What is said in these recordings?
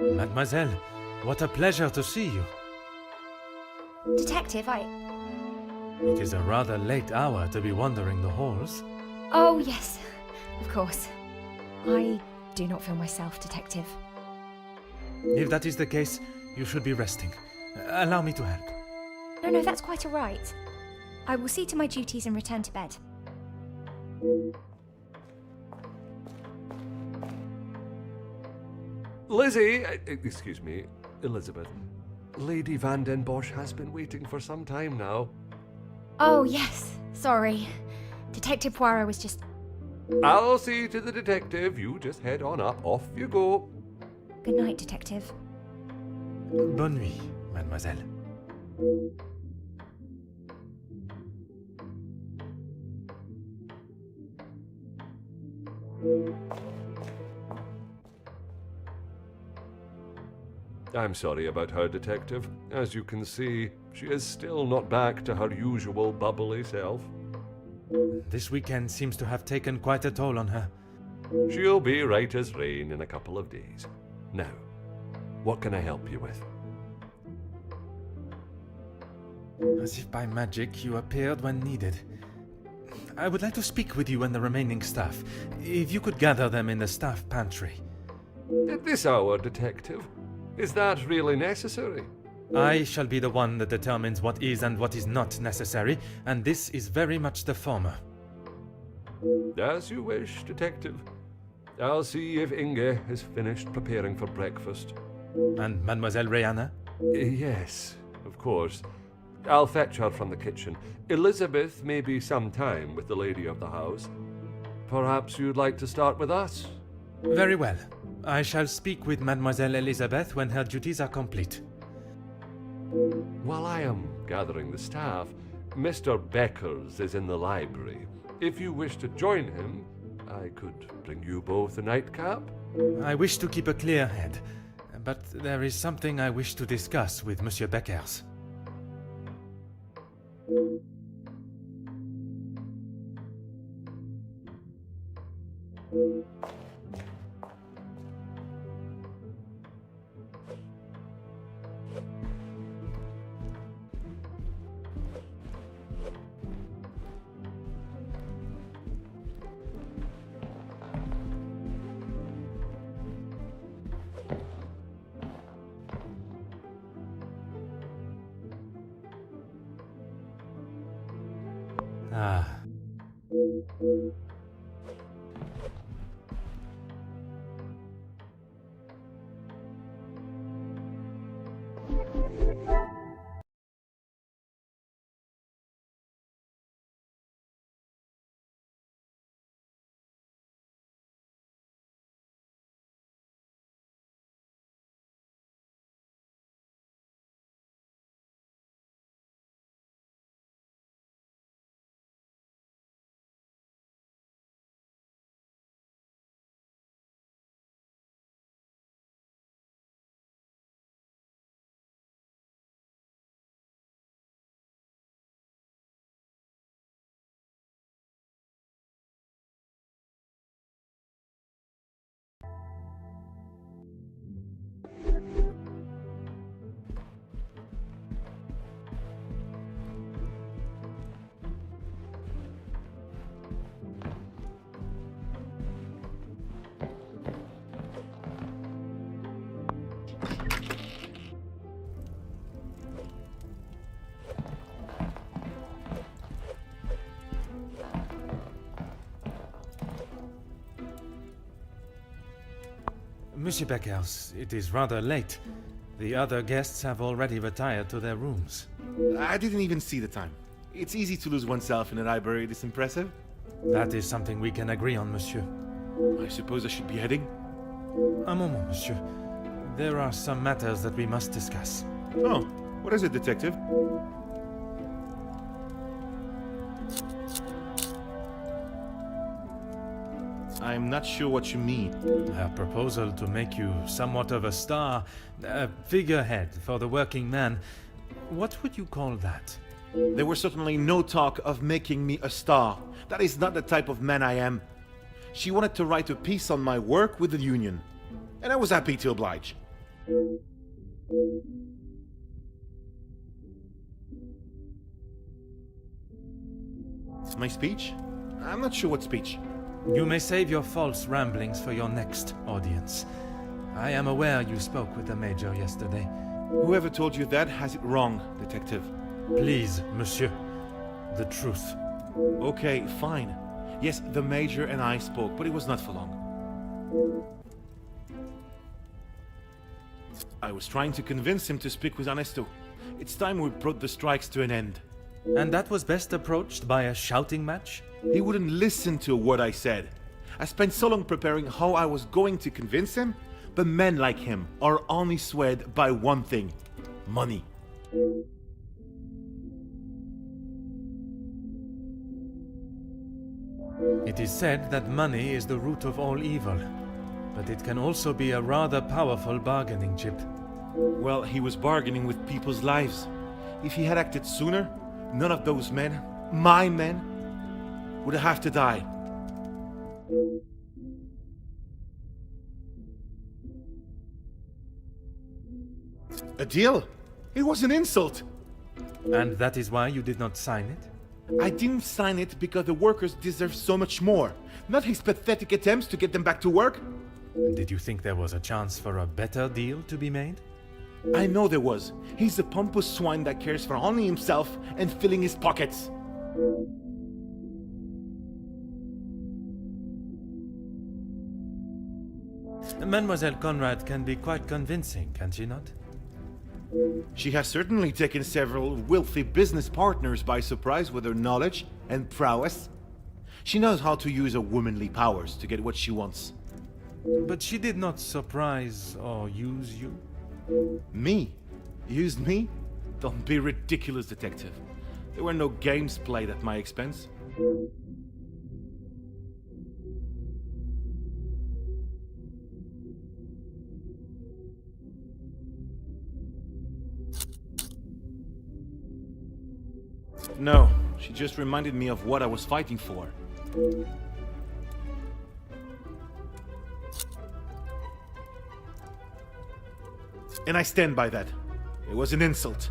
Mademoiselle, what a pleasure to see you. Detective, It is a rather late hour to be wandering the halls. Oh, yes, of course. I do not feel myself, Detective. If that is the case, you should be resting. Allow me to help. No, that's quite all right. I will see to my duties and return to bed. Lizzie, excuse me, Elizabeth. Lady Van den Bosch has been waiting for some time now. Oh, yes, sorry. Detective Poirot was just... I'll see to the detective. You just head on up. Off you go. Good night, Detective. Bonne nuit, mademoiselle. I'm sorry about her, Detective. As you can see, she is still not back to her usual bubbly self. This weekend seems to have taken quite a toll on her. She'll be right as rain in a couple of days. Now, what can I help you with? As if by magic, you appeared when needed. I would like to speak with you and the remaining staff. If you could gather them in the staff pantry. At this hour, Detective? Is that really necessary? I shall be the one that determines what is and what is not necessary, and this is very much the former. As you wish, Detective. I'll see if Inge has finished preparing for breakfast. And Mademoiselle Rihanna? Yes, of course. I'll fetch her from the kitchen. Elizabeth may be some time with the lady of the house. Perhaps you'd like to start with us? Very well. I shall speak with Mademoiselle Elizabeth when her duties are complete. While I am gathering the staff, Mr. Beckers is in the library. If you wish to join him, I could bring you both a nightcap. I wish to keep a clear head, but there is something I wish to discuss with Monsieur Beckers. Ah. Monsieur Beckers, it is rather late. The other guests have already retired to their rooms. I didn't even see the time. It's easy to lose oneself in a library this impressive. That is something we can agree on, monsieur. I suppose I should be heading? A moment, monsieur. There are some matters that we must discuss. Oh, what is it, detective? I'm not sure what you mean. A proposal to make you somewhat of a star, a figurehead for the working man. What would you call that? There was certainly no talk of making me a star. That is not the type of man I am. She wanted to write a piece on my work with the union, and I was happy to oblige. My speech? I'm not sure what speech. You may save your false ramblings for your next audience. I am aware you spoke with the Major yesterday. Whoever told you that has it wrong, Detective. Please, monsieur. The truth. Okay, fine. Yes, the Major and I spoke, but it was not for long. I was trying to convince him to speak with Ernesto. It's time we brought the strikes to an end. And that was best approached by a shouting match? He wouldn't listen to what I said. I spent so long preparing how I was going to convince him, but men like him are only swayed by one thing: money. It is said that money is the root of all evil, but it can also be a rather powerful bargaining chip. Well, he was bargaining with people's lives. If he had acted sooner, none of those men, my men, would have to die. A deal? It was an insult. And that is why you did not sign it? I didn't sign it because the workers deserve so much more, not his pathetic attempts to get them back to work. Did you think there was a chance for a better deal to be made? I know there was. He's a pompous swine that cares for only himself and filling his pockets. Mademoiselle Conrad can be quite convincing, can she not? She has certainly taken several wealthy business partners by surprise with her knowledge and prowess. She knows how to use her womanly powers to get what she wants. But she did not surprise or use you? Me? Used me? Don't be ridiculous, Detective. There were no games played at my expense. No, she just reminded me of what I was fighting for. And I stand by that. It was an insult.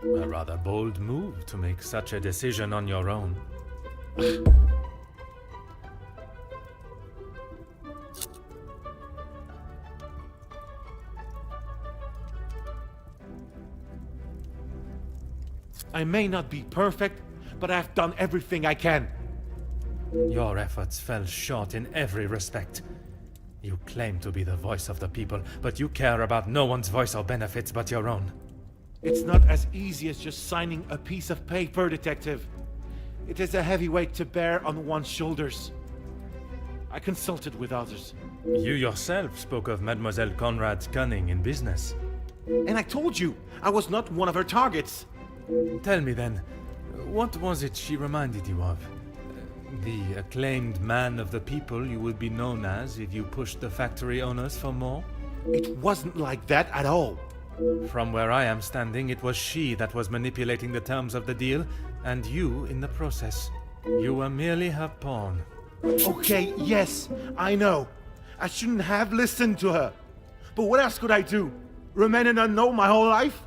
A rather bold move to make such a decision on your own. I may not be perfect, but I've done everything I can. Your efforts fell short in every respect. You claim to be the voice of the people, but you care about no one's voice or benefits but your own. It's not as easy as just signing a piece of paper, Detective. It is a heavy weight to bear on one's shoulders. I consulted with others. You yourself spoke of Mademoiselle Conrad's cunning in business. And I told you, I was not one of her targets. Tell me then, what was it she reminded you of? The acclaimed man of the people you would be known as if you pushed the factory owners for more? It wasn't like that at all. From where I am standing, it was she that was manipulating the terms of the deal, and you in the process. You were merely her pawn. Okay, yes, I know. I shouldn't have listened to her. But what else could I do? Remain an unknown my whole life?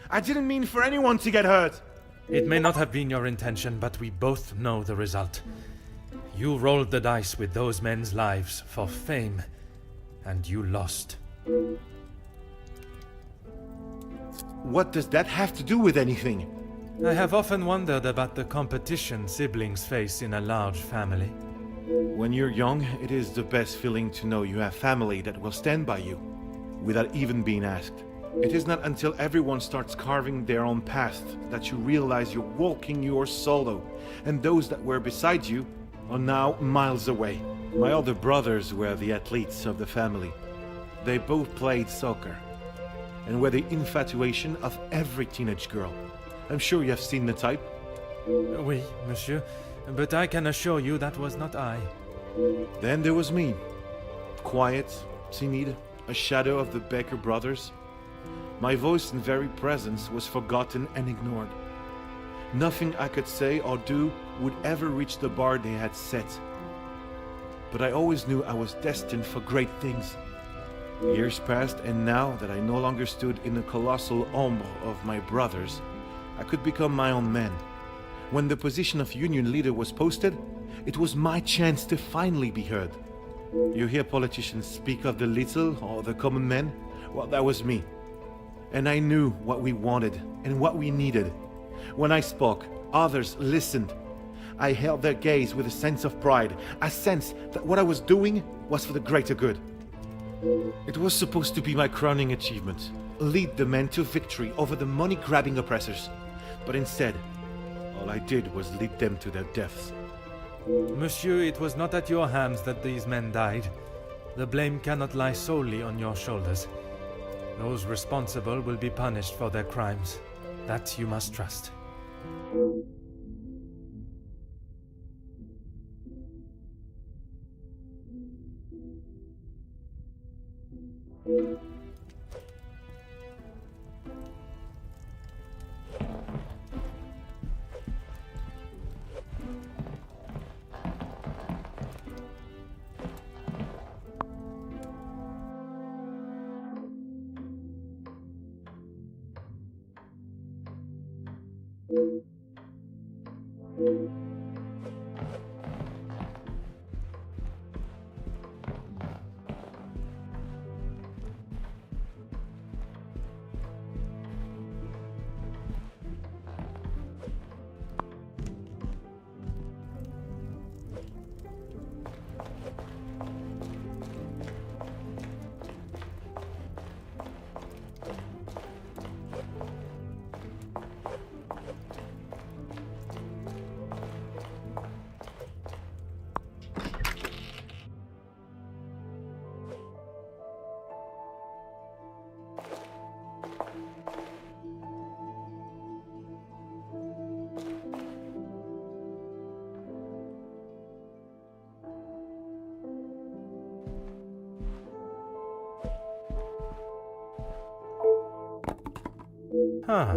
I didn't mean for anyone to get hurt. It may not have been your intention, but we both know the result. You rolled the dice with those men's lives for fame, and you lost. What does that have to do with anything? I have often wondered about the competition siblings face in a large family. When you're young, it is the best feeling to know you have family that will stand by you, without even being asked. It is not until everyone starts carving their own path that you realize you're walking yours solo, and those that were beside you are now miles away. My older brothers were the athletes of the family. They both played soccer, and were the infatuation of every teenage girl. I'm sure you have seen the type. Oui, monsieur, but I can assure you that was not I. Then there was me. Quiet, timid, a shadow of the Baker brothers. My voice and very presence was forgotten and ignored. Nothing I could say or do would ever reach the bar they had set. But I always knew I was destined for great things. Years passed, and now that I no longer stood in the colossal ombre of my brothers, I could become my own man. When the position of union leader was posted, it was my chance to finally be heard. You hear politicians speak of the little or the common man? Well, that was me. And I knew what we wanted and what we needed. When I spoke, others listened. I held their gaze with a sense of pride, a sense that what I was doing was for the greater good. It was supposed to be my crowning achievement, lead the men to victory over the money-grabbing oppressors. But instead, all I did was lead them to their deaths. Monsieur, it was not at your hands that these men died. The blame cannot lie solely on your shoulders. Those responsible will be punished for their crimes. That you must trust. Huh.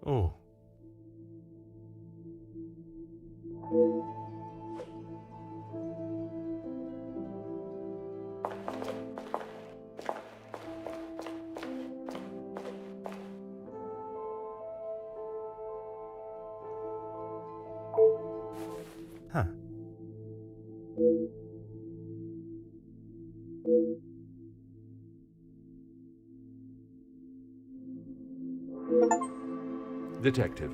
Oh. Huh. Detective,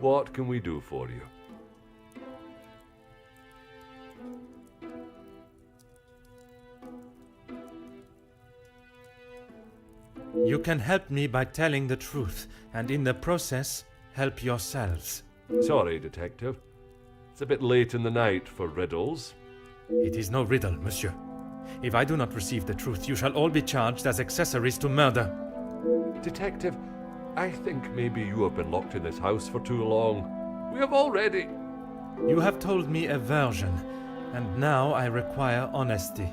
what can we do for you? You can help me by telling the truth, and in the process, help yourselves. Sorry, Detective. It's a bit late in the night for riddles. It is no riddle, monsieur. If I do not receive the truth, you shall all be charged as accessories to murder. Detective, I think maybe you have been locked in this house for too long. We have already... You have told me a version, and now I require honesty.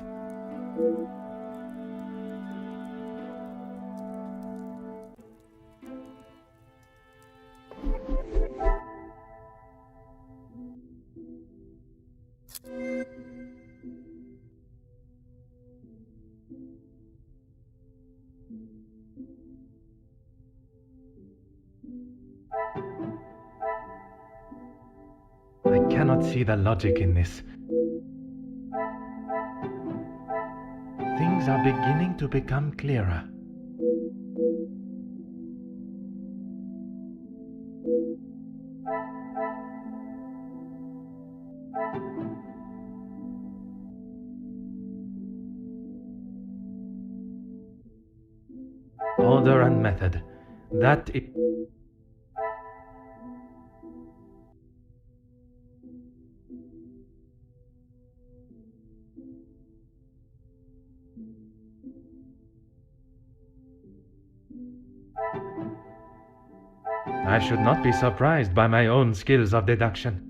I cannot see the logic in this. Things are beginning to become clearer. Order and method. That is... I should not be surprised by my own skills of deduction.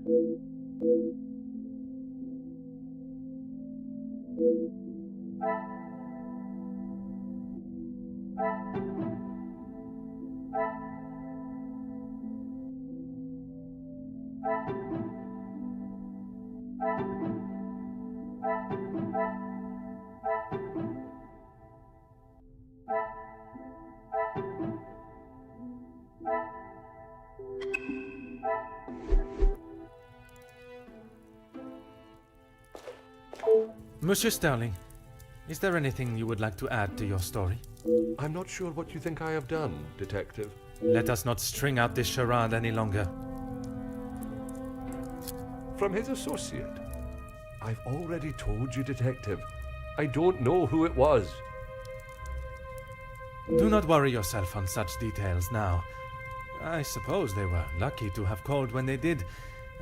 Monsieur Sterling, is there anything you would like to add to your story? I'm not sure what you think I have done, Detective. Let us not string out this charade any longer. From his associate. I've already told you, Detective. I don't know who it was. Do not worry yourself on such details now. I suppose they were lucky to have called when they did.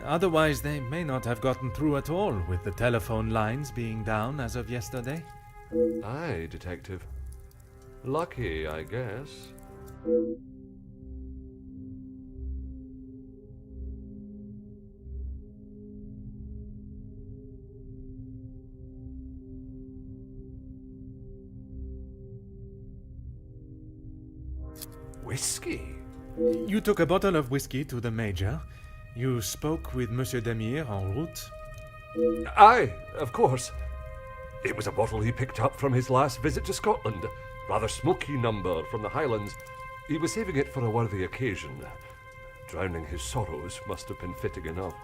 Otherwise, they may not have gotten through at all, with the telephone lines being down as of yesterday. Aye, Detective. Lucky, I guess. Whiskey? You took a bottle of whiskey to the Major. You spoke with Monsieur Demire en route. Aye, of course. It was a bottle he picked up from his last visit to Scotland. Rather smoky number from the Highlands. He was saving it for a worthy occasion. Drowning his sorrows must have been fitting enough.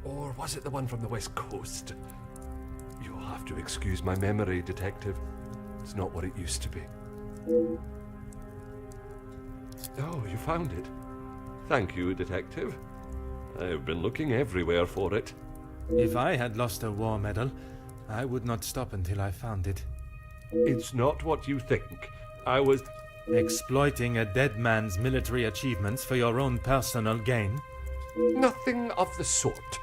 Or was it the one from the West Coast? You'll have to excuse my memory, Detective. It's not what it used to be. Oh, you found it. Thank you, Detective. I've been looking everywhere for it. If I had lost a war medal, I would not stop until I found it. It's not what you think. I was... Exploiting a dead man's military achievements for your own personal gain? Nothing of the sort.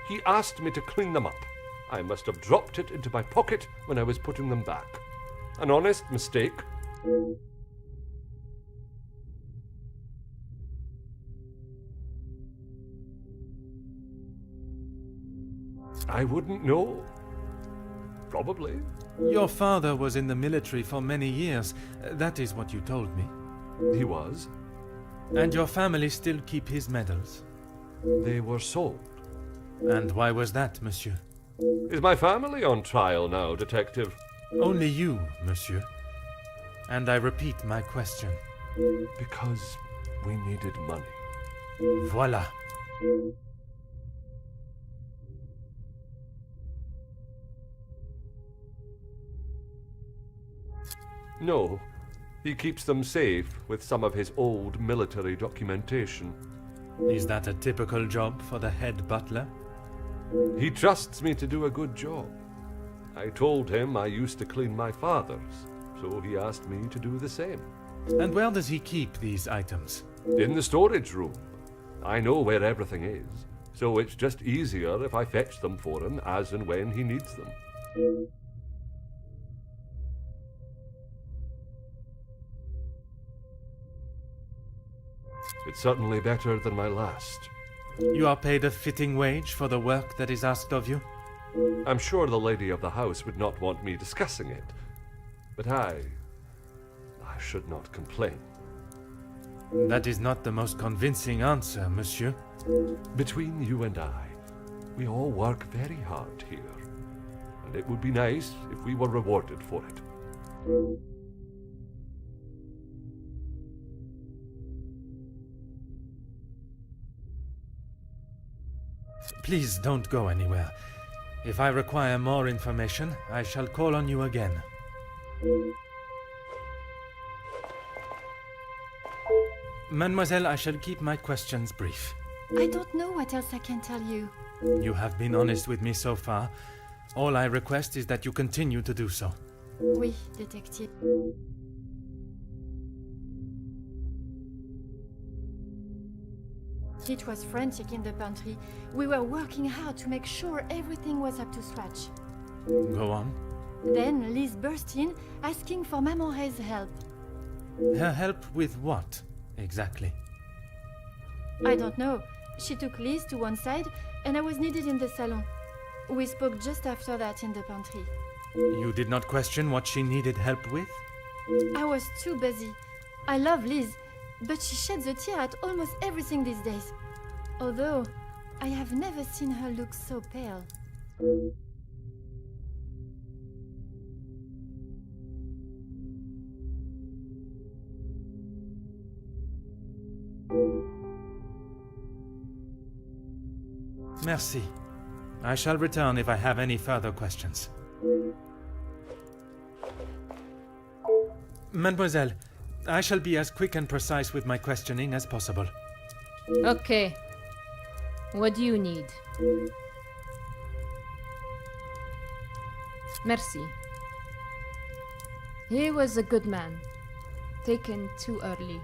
He asked me to clean them up. I must have dropped it into my pocket when I was putting them back. An honest mistake. I wouldn't know. Probably. Your father was in the military for many years. That is what you told me. He was. And your family still keep his medals? They were sold. And why was that, monsieur? Is my family on trial now, Detective? Only you, monsieur. And I repeat my question. Because we needed money. Voila. No, he keeps them safe with some of his old military documentation. Is that a typical job for the head butler? He trusts me to do a good job. I told him I used to clean my father's, so he asked me to do the same. And where does he keep these items? In the storage room. I know where everything is, so it's just easier if I fetch them for him as and when he needs them. It's certainly better than my last. You are paid a fitting wage for the work that is asked of you? I'm sure the lady of the house would not want me discussing it, but I should not complain. That is not the most convincing answer, monsieur. Between you and I, we all work very hard here, and it would be nice if we were rewarded for it. Please don't go anywhere. If I require more information, I shall call on you again. Mademoiselle, I shall keep my questions brief. I don't know what else I can tell you. You have been honest with me so far. All I request is that you continue to do so. Oui, détective. It was frantic in the pantry. We were working hard to make sure everything was up to scratch. Go on. Then Liz burst in, asking for Maman Ray's help. Her help with what, exactly? I don't know. She took Liz to one side, and I was needed in the salon. We spoke just after that in the pantry. You did not question what she needed help with? I was too busy. I love Liz, but she sheds a tear at almost everything these days. Although, I have never seen her look so pale. Merci. I shall return if I have any further questions. Mademoiselle, I shall be as quick and precise with my questioning as possible. Okay. What do you need? Merci. He was a good man. Taken too early.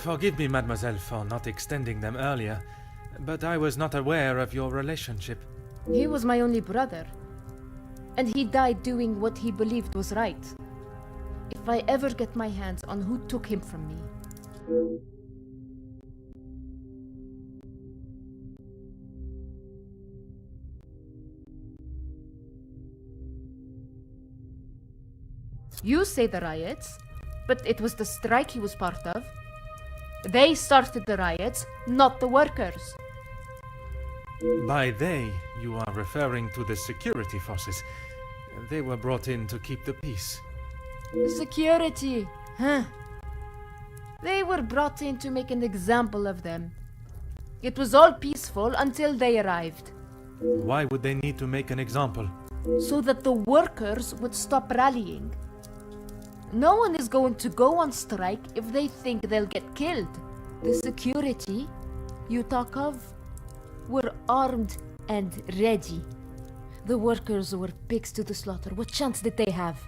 Forgive me, mademoiselle, for not extending them earlier, but I was not aware of your relationship. He was my only brother. And he died doing what he believed was right. If I ever get my hands on who took him from me. You say the riots, but it was the strike he was part of. They started the riots, not the workers. By they, you are referring to the security forces. They were brought in to keep the peace. Security, huh? They were brought in to make an example of them. It was all peaceful until they arrived. Why would they need to make an example? So that the workers would stop rallying. No one is going to go on strike if they think they'll get killed. The security you talk of were armed and ready. The workers were pigs to the slaughter. What chance did they have?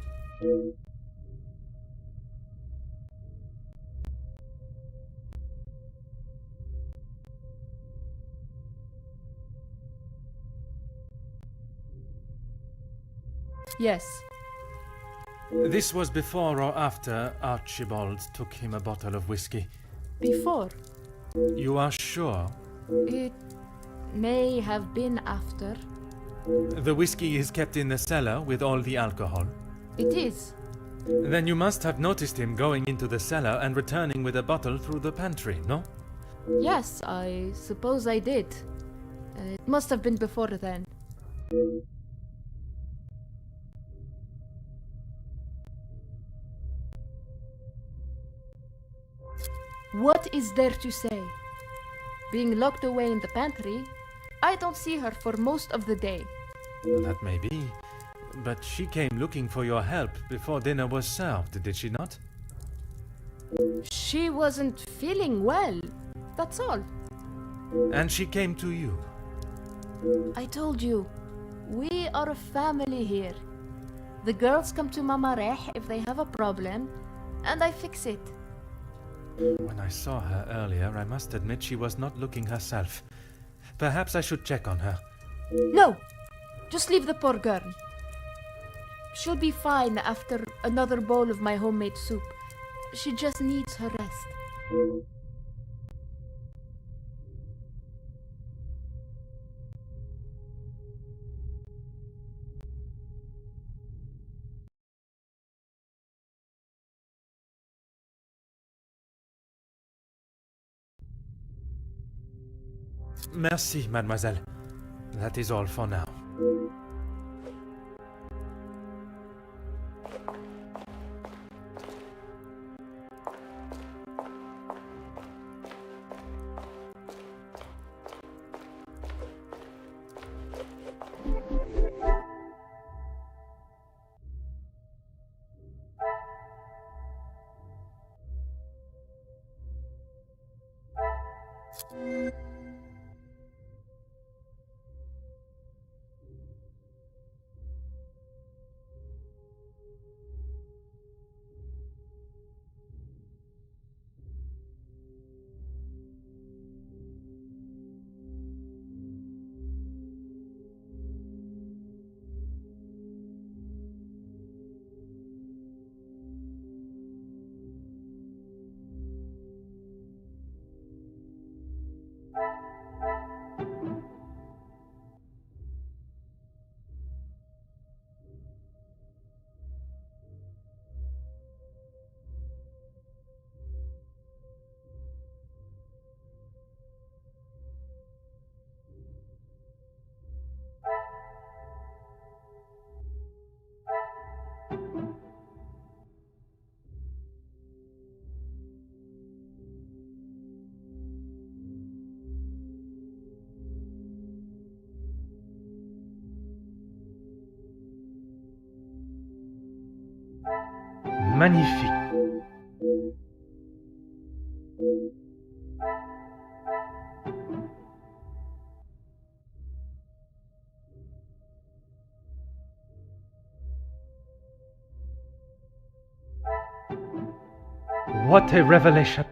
Yes. This was before or after Archibald took him a bottle of whiskey. Before. You are sure? It may have been after. The whiskey is kept in the cellar with all the alcohol. It is. Then you must have noticed him going into the cellar and returning with a bottle through the pantry, no? Yes, I suppose I did. It must have been before then. What is there to say? Being locked away in the pantry, I don't see her for most of the day. That may be. But she came looking for your help before dinner was served, did she not? She wasn't feeling well, that's all. And she came to you. I told you, we are a family here. The girls come to Mama Reh if they have a problem, and I fix it. When I saw her earlier, I must admit she was not looking herself. Perhaps I should check on her. No! Just leave the poor girl. She'll be fine after another bowl of my homemade soup. She just needs her rest. Merci, mademoiselle. That is all for now. Magnifique. What a revelation.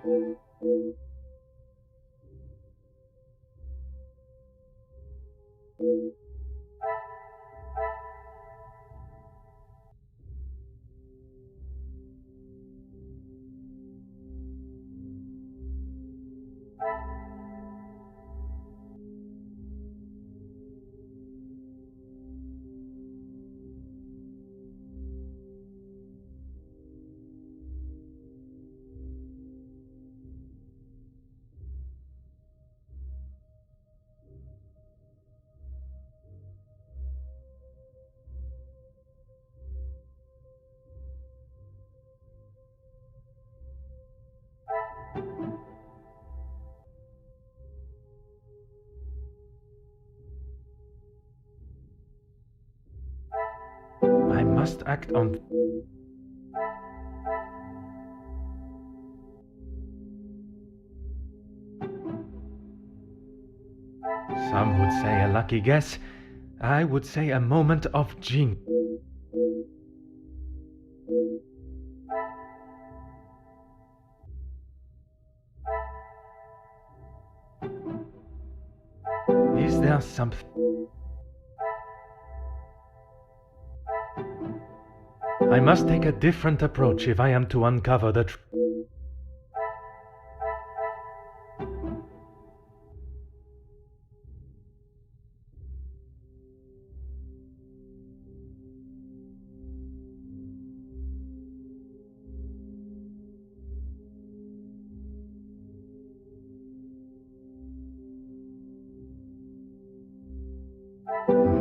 I must act on... Some would say a lucky guess. I would say a moment of genius. Is there something... I must take a different approach if I am to uncover the truth.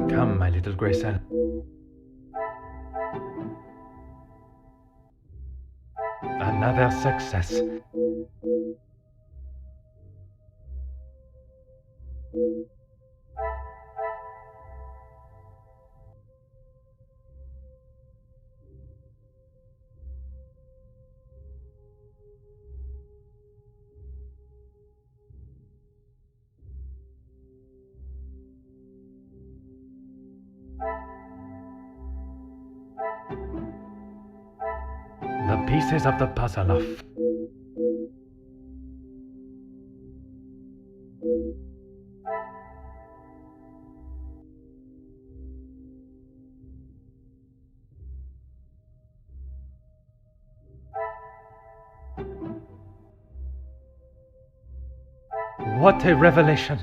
Come, my little Graycell. Another success. The pieces of the puzzle are... What a revelation!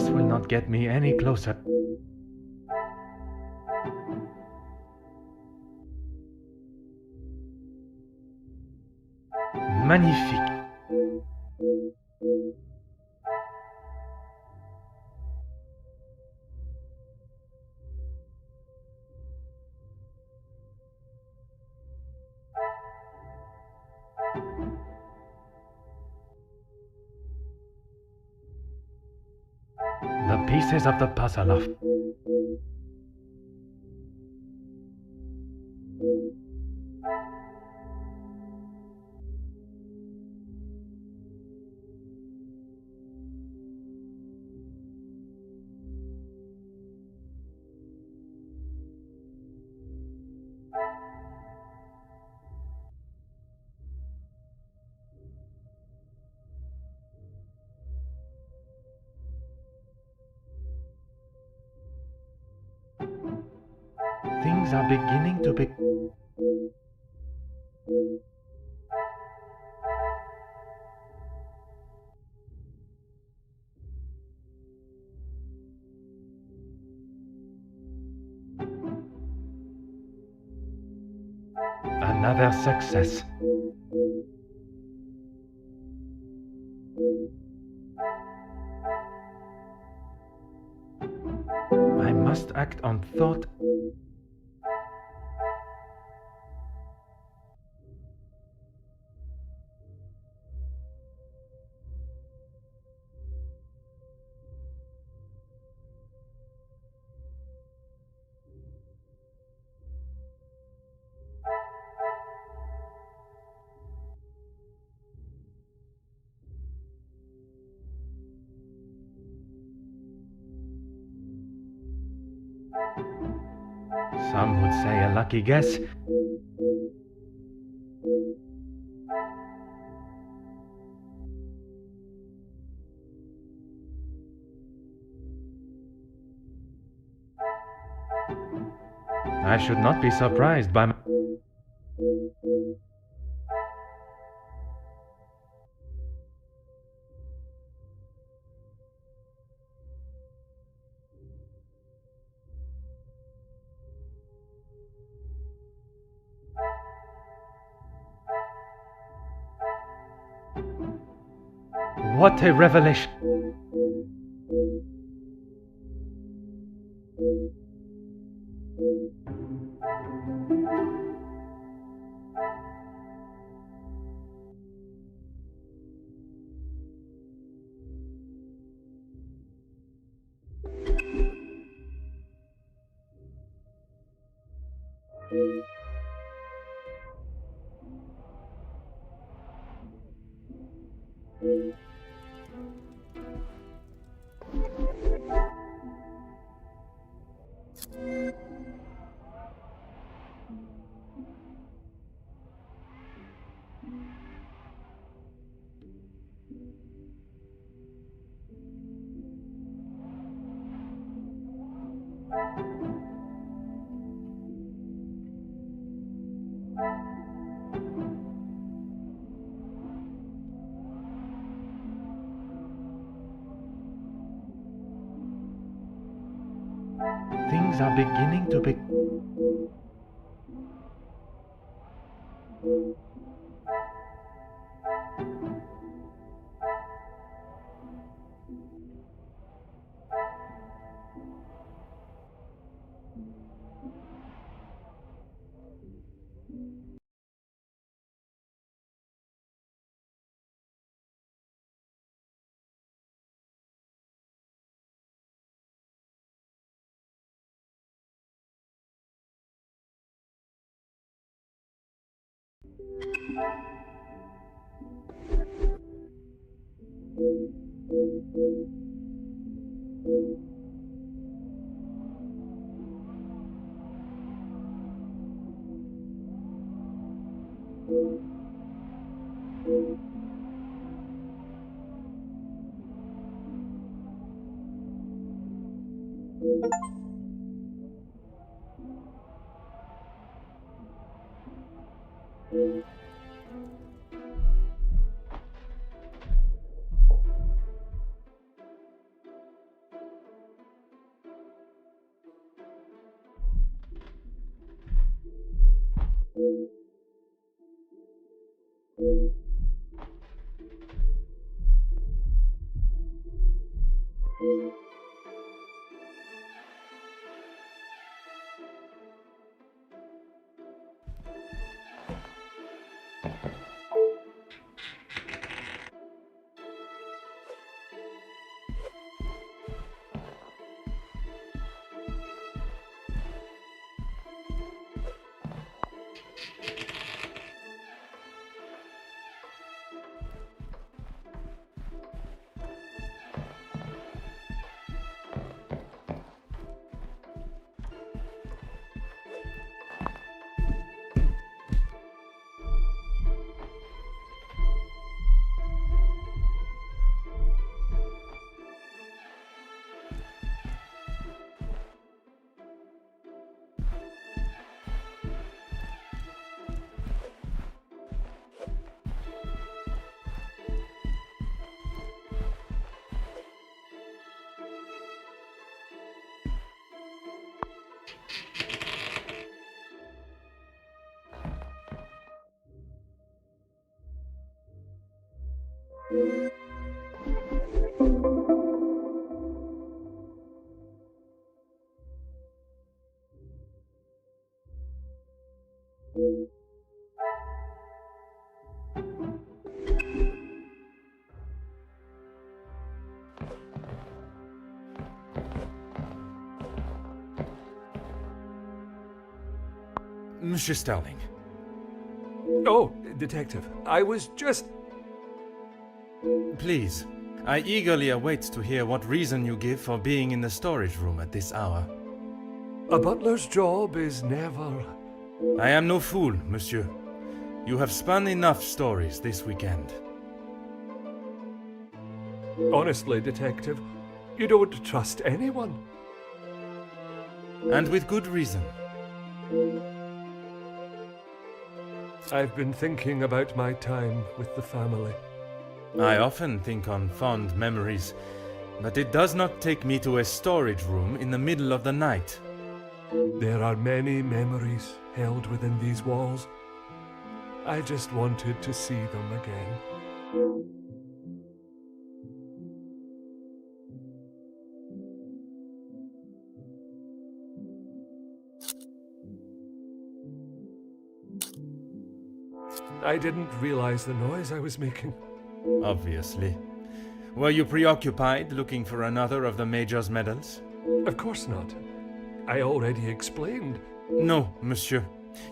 This will not get me any closer. Magnifique. The pieces of the puzzle of... Things are beginning to be... Another success. I must act on thought. Some would say a lucky guess. I should not be surprised by my... What a revelation! Things are beginning to be... Monsieur Sterling. Oh, Detective, I was just... Please, I eagerly await to hear what reason you give for being in the storage room at this hour. A butler's job is never... I am no fool, monsieur. You have spun enough stories this weekend. Honestly, Detective, you don't trust anyone. And with good reason. I've been thinking about my time with the family. I often think on fond memories, but it does not take me to a storage room in the middle of the night. There are many memories held within these walls. I just wanted to see them again. I didn't realize the noise I was making. Obviously. Were you preoccupied looking for another of the Major's medals? Of course not. I already explained. No, monsieur.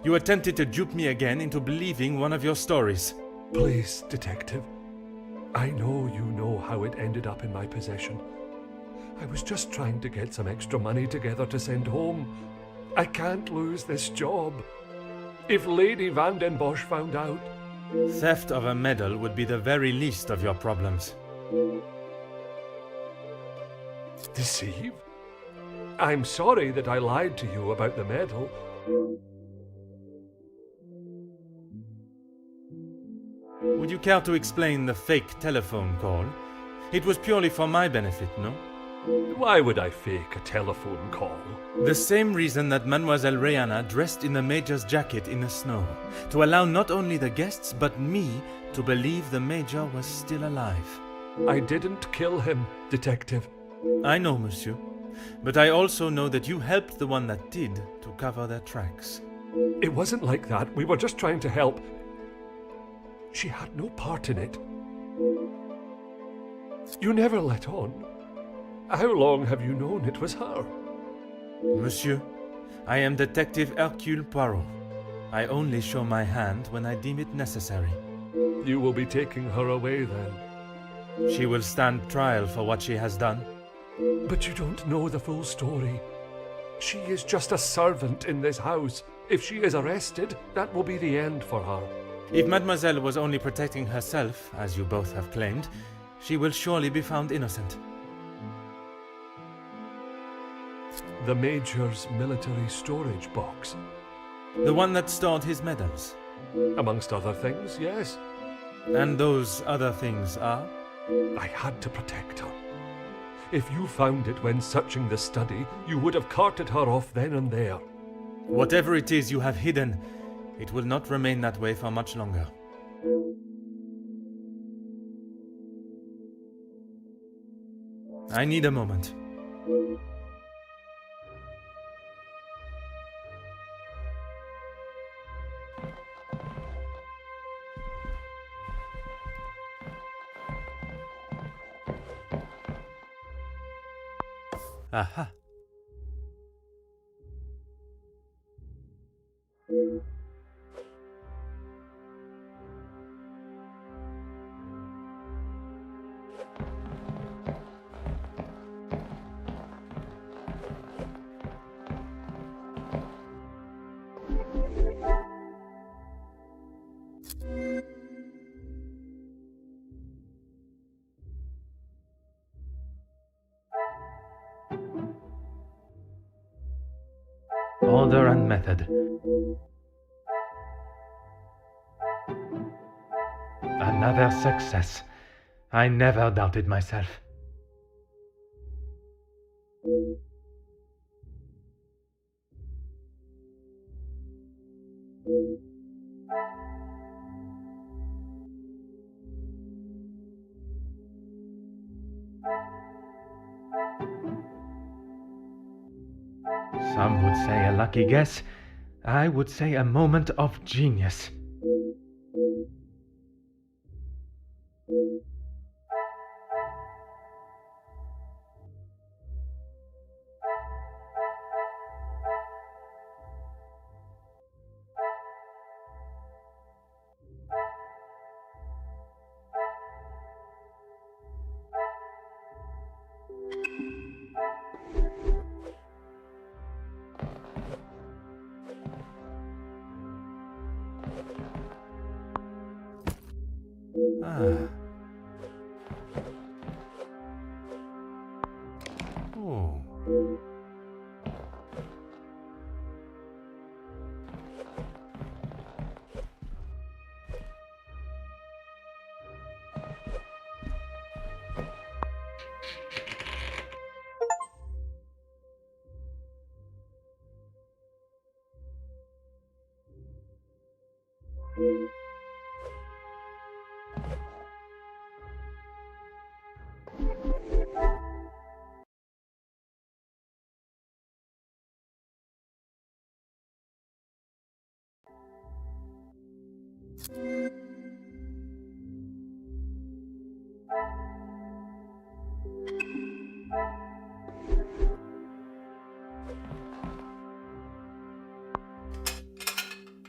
You attempted to dupe me again into believing one of your stories. Please, Detective. I know you know how it ended up in my possession. I was just trying to get some extra money together to send home. I can't lose this job. If Lady Van den Bosch found out... Theft of a medal would be the very least of your problems. Deceive? I'm sorry that I lied to you about the medal. Would you care to explain the fake telephone call? It was purely for my benefit, no? Why would I fake a telephone call? The same reason that Mademoiselle Rihanna dressed in the Major's jacket in the snow, to allow not only the guests but me to believe the Major was still alive. I didn't kill him, Detective. I know, monsieur, but I also know that you helped the one that did to cover their tracks. It wasn't like that. We were just trying to help. She had no part in it. You never let on. How long have you known it was her? Monsieur, I am Detective Hercule Poirot. I only show my hand when I deem it necessary. You will be taking her away then. She will stand trial for what she has done. But you don't know the full story. She is just a servant in this house. If she is arrested, that will be the end for her. If Mademoiselle was only protecting herself, as you both have claimed, she will surely be found innocent. The Major's military storage box. The one that stored his medals. Amongst other things, yes. And those other things are? I had to protect her. If you found it when searching the study, you would have carted her off then and there. Whatever it is you have hidden, it will not remain that way for much longer. I need a moment. Aha. Order and method. Another success. I never doubted myself. Some would say a lucky guess. I would say a moment of genius. Ah. Oh.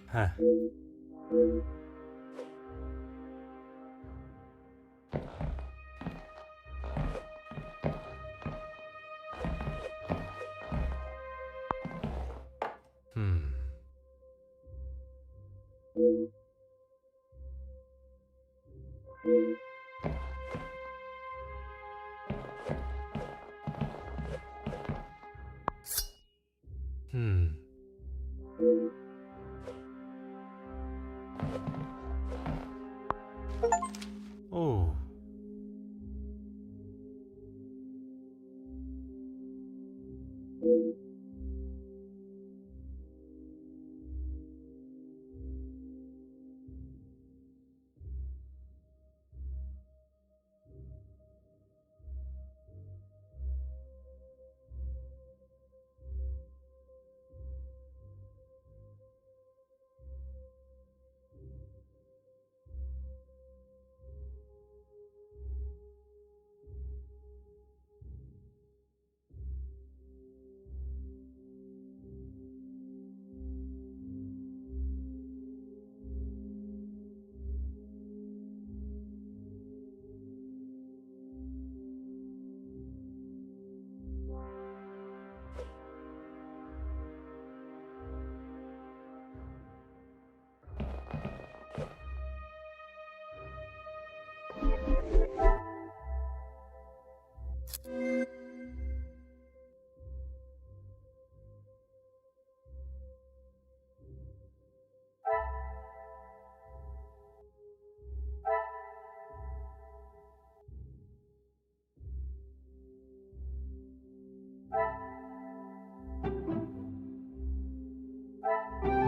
Huh. Hmm. Hmm. Oh.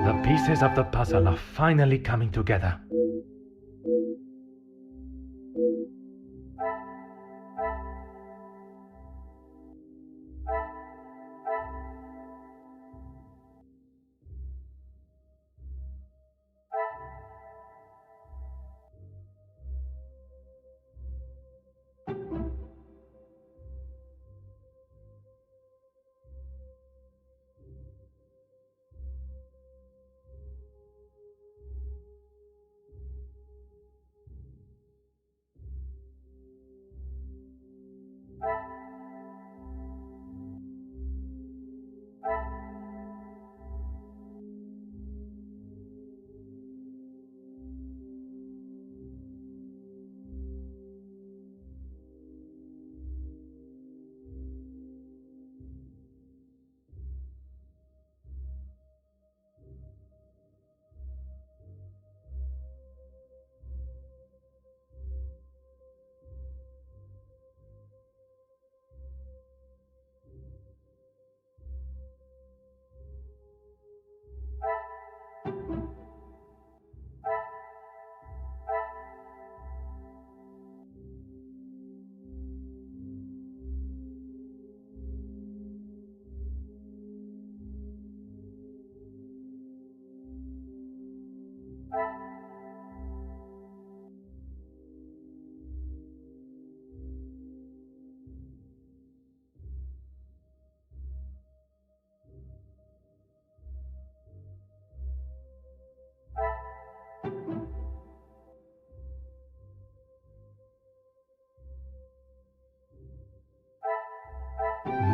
The pieces of the puzzle are finally coming together.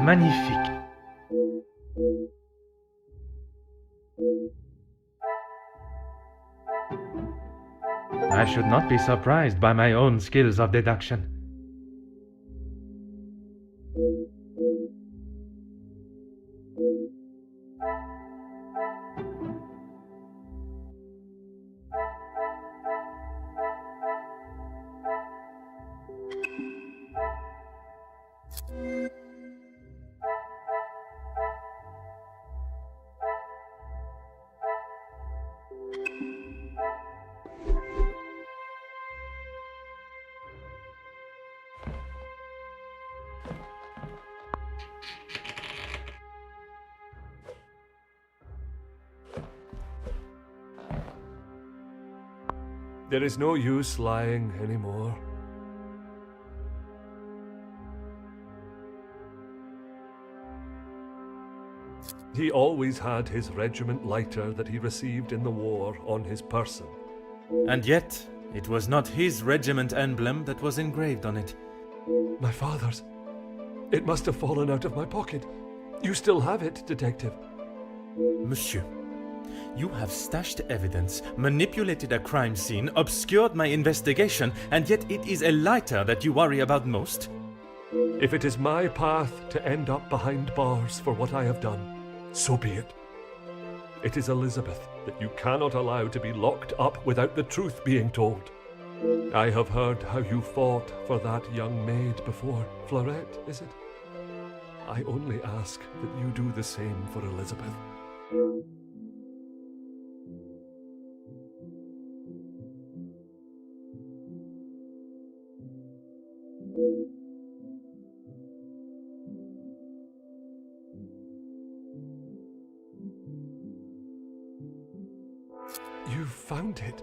Magnifique. I should not be surprised by my own skills of deduction. There is no use lying anymore. He always had his regiment lighter that he received in the war on his person. And yet, it was not his regiment emblem that was engraved on it. My father's. It must have fallen out of my pocket. You still have it, detective. Monsieur, you have stashed evidence, manipulated a crime scene, obscured my investigation, and yet it is a lighter that you worry about most? If it is my path to end up behind bars for what I have done, so be it. It is Elizabeth that you cannot allow to be locked up without the truth being told. I have heard how you fought for that young maid before. Fleurette, is it? I only ask that you do the same for Elizabeth. You found it.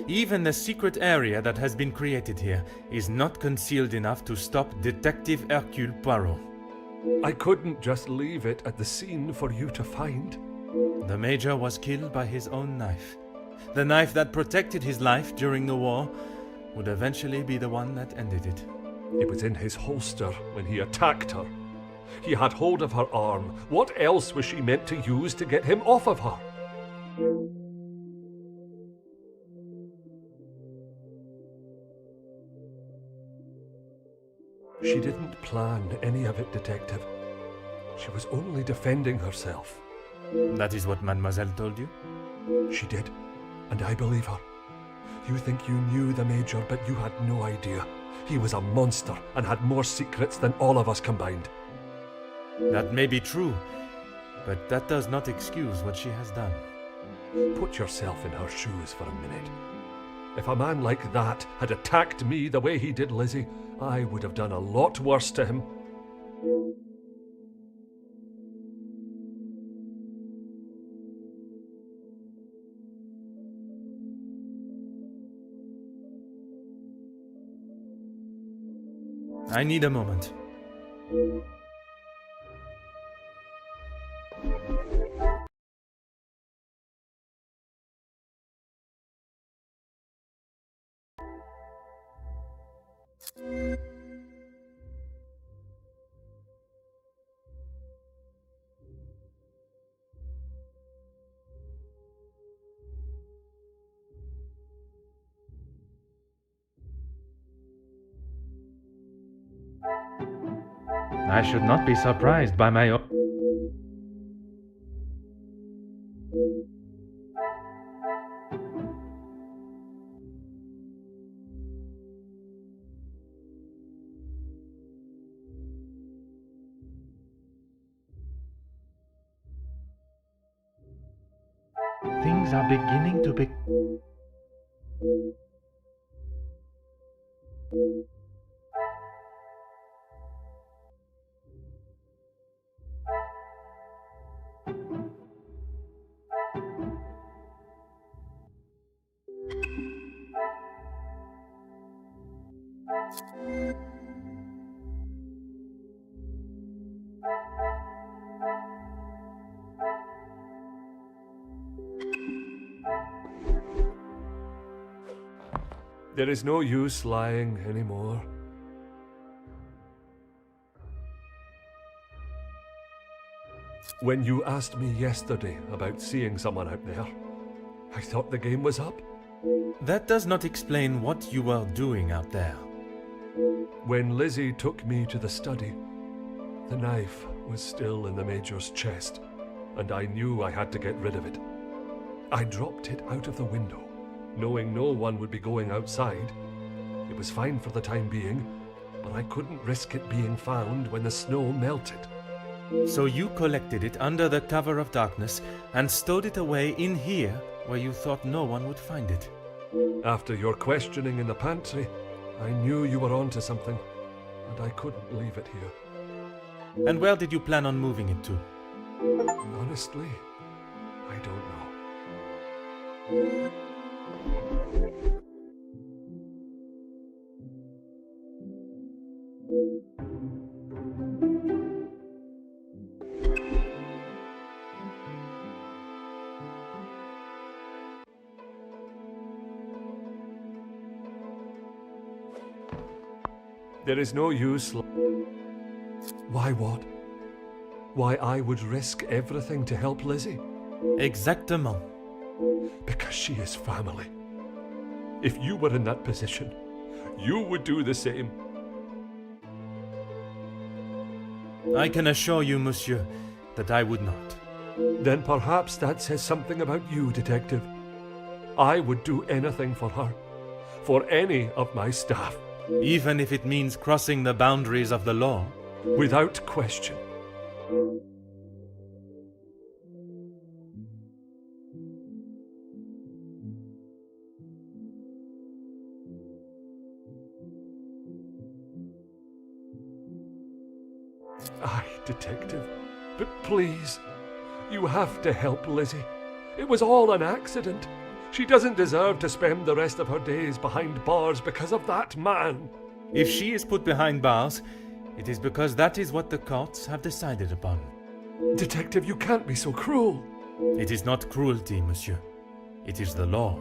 Even the secret area that has been created here is not concealed enough to stop Detective Hercule Poirot. I couldn't just leave it at the scene for you to find. The Major was killed by his own knife. The knife that protected his life during the war would eventually be the one that ended it. It was in his holster when he attacked her. He had hold of her arm. What else was she meant to use to get him off of her? She didn't plan any of it, Detective. She was only defending herself. That is what Mademoiselle told you? She did, and I believe her. You think you knew the Major, but you had no idea. He was a monster and had more secrets than all of us combined. That may be true, but that does not excuse what she has done. Put yourself in her shoes for a minute. If a man like that had attacked me the way he did Lizzie, I would have done a lot worse to him. I need a moment. I should not be surprised by my own. Things are beginning to be. There is no use lying anymore. When you asked me yesterday about seeing someone out there, I thought the game was up. That does not explain what you were doing out there. When Lizzie took me to the study, the knife was still in the Major's chest, and I knew I had to get rid of it. I dropped it out of the window, knowing no one would be going outside. It was fine for the time being, but I couldn't risk it being found when the snow melted. So you collected it under the cover of darkness and stowed it away in here where you thought no one would find it. After your questioning in the pantry, I knew you were onto something, and I couldn't leave it here. And where did you plan on moving it to? Honestly, I don't know. There is no use. Why what? Why I would risk everything to help Lizzie? Exactement. Because she is family. If you were in that position, you would do the same. I can assure you, monsieur, that I would not. Then perhaps that says something about you, Detective. I would do anything for her. For any of my staff. Even if it means crossing the boundaries of the law? Without question. Aye, Detective, but please, you have to help Lizzie. It was all an accident. She doesn't deserve to spend the rest of her days behind bars because of that man. If she is put behind bars, it is because that is what the courts have decided upon. Detective, you can't be so cruel. It is not cruelty, monsieur. It is the law.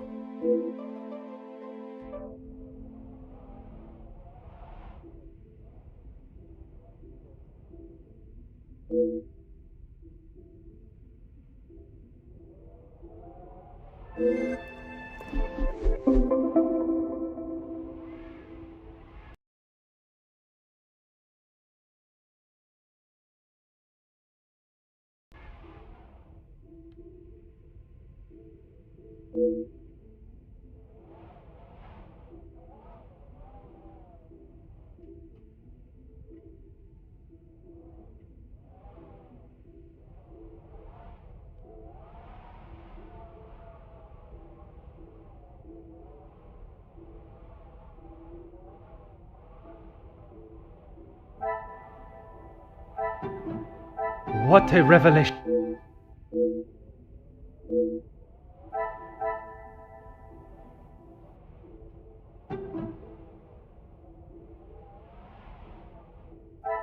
What a revelation!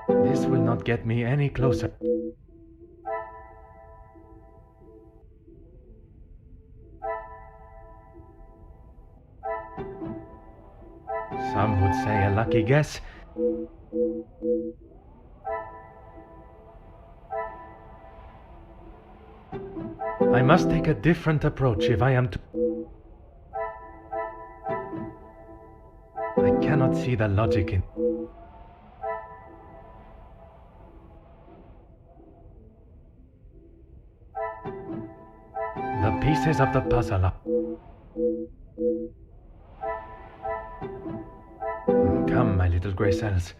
This will not get me any closer. Some would say a lucky guess. I must take a different approach if I am to... I cannot see the logic in... The pieces of the puzzle are... Come, my little grey cells.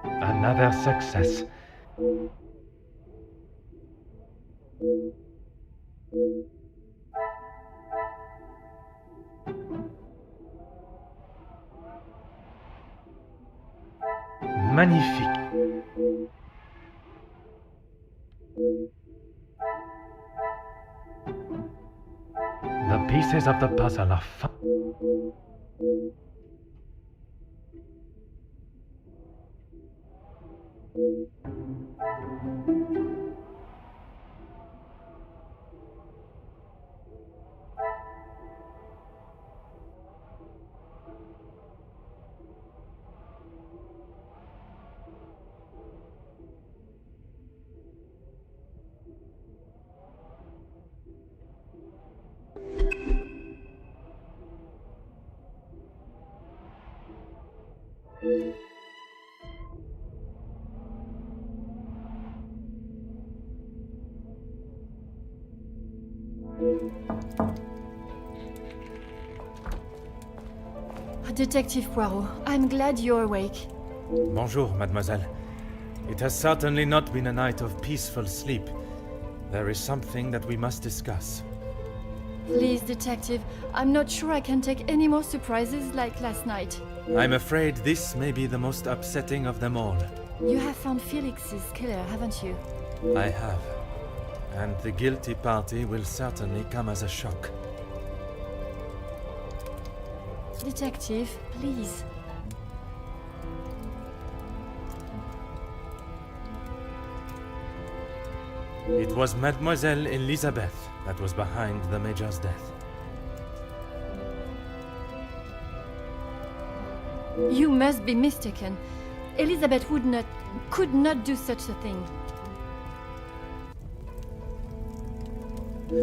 Another success. Magnifique. The pieces of the puzzle are Detective Poirot, I'm glad you're awake. Bonjour, mademoiselle. It has certainly not been a night of peaceful sleep. There is something that we must discuss. Please, Detective, I'm not sure I can take any more surprises like last night. I'm afraid this may be the most upsetting of them all. You have found Felix's killer, haven't you? I have. And the guilty party will certainly come as a shock. Detective, please. It was Mademoiselle Elizabeth that was behind the Major's death. You must be mistaken. Elizabeth could not do such a thing.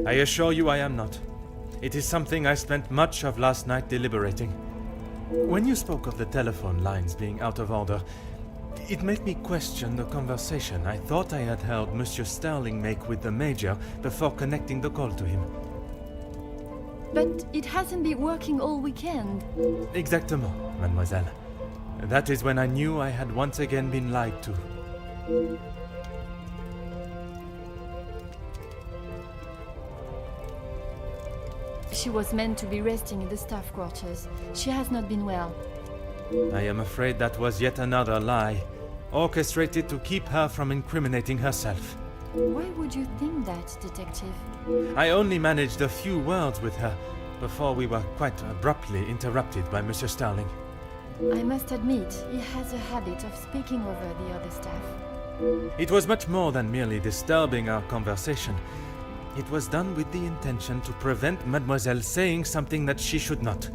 I assure you I am not. It is something I spent much of last night deliberating. When you spoke of the telephone lines being out of order, it made me question the conversation I thought I had heard Monsieur Sterling make with the Major before connecting the call to him. But it hasn't been working all weekend. Exactement, mademoiselle. That is when I knew I had once again been lied to. She was meant to be resting in the staff quarters. She has not been well. I am afraid that was yet another lie, orchestrated to keep her from incriminating herself. Why would you think that, Detective? I only managed a few words with her before we were quite abruptly interrupted by Monsieur Sterling. I must admit, he has a habit of speaking over the other staff. It was much more than merely disturbing our conversation. It was done with the intention to prevent Mademoiselle saying something that she should not.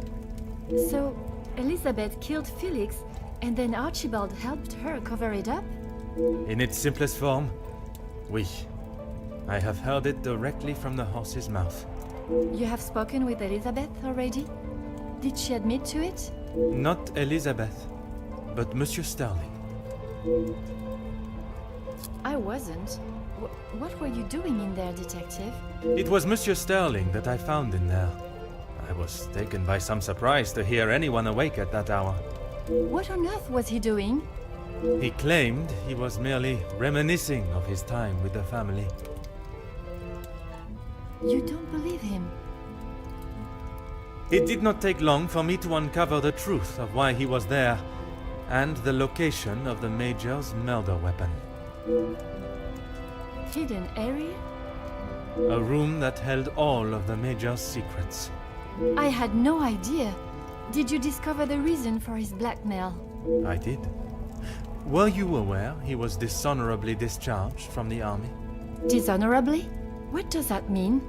So, Elizabeth killed Felix, and then Archibald helped her cover it up? In its simplest form, oui. I have heard it directly from the horse's mouth. You have spoken with Elizabeth already? Did she admit to it? Not Elizabeth, but Monsieur Sterling. I wasn't. What were you doing in there, Detective? It was Monsieur Sterling that I found in there. I was taken by some surprise to hear anyone awake at that hour. What on earth was he doing? He claimed he was merely reminiscing of his time with the family. You don't believe him? It did not take long for me to uncover the truth of why he was there, and the location of the Major's murder weapon. Hidden area? A room that held all of the Major's secrets. I had no idea. Did you discover the reason for his blackmail? I did. Were you aware he was dishonorably discharged from the army? Dishonorably? What does that mean?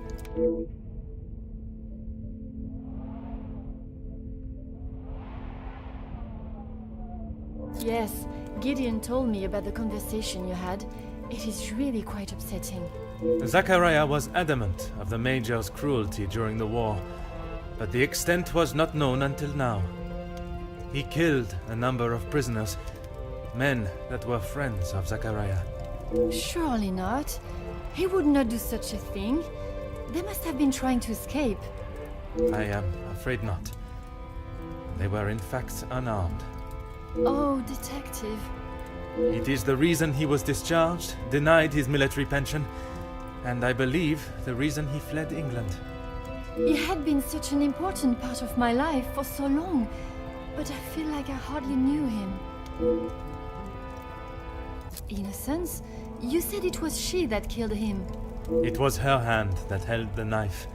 Yes, Gideon told me about the conversation you had. It is really quite upsetting. Zachariah was adamant of the Major's cruelty during the war, but the extent was not known until now. He killed a number of prisoners, men that were friends of Zachariah. Surely not. He would not do such a thing. They must have been trying to escape. I am afraid not. They were in fact unarmed. Oh, Detective. It is the reason he was discharged, denied his military pension, and I believe the reason he fled England. He had been such an important part of my life for so long, but I feel like I hardly knew him. In a sense, you said it was she that killed him. It was her hand that held the knife,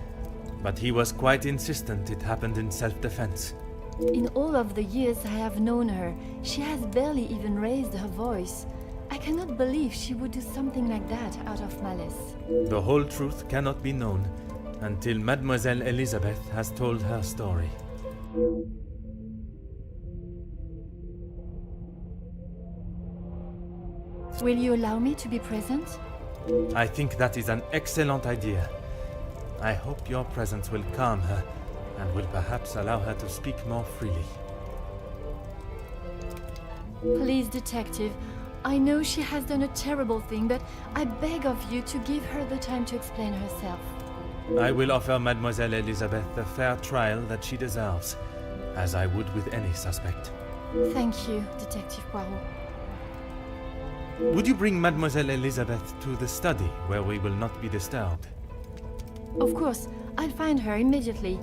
but he was quite insistent it happened in self-defense. In all of the years I have known her, she has barely even raised her voice. I cannot believe she would do something like that out of malice. The whole truth cannot be known until Mademoiselle Elizabeth has told her story. Will you allow me to be present? I think that is an excellent idea. I hope your presence will calm her and will perhaps allow her to speak more freely. Please, detective. I know she has done a terrible thing, but I beg of you to give her the time to explain herself. I will offer Mademoiselle Elizabeth the fair trial that she deserves, as I would with any suspect. Thank you, Detective Poirot. Would you bring Mademoiselle Elizabeth to the study, where we will not be disturbed? Of course, I'll find her immediately.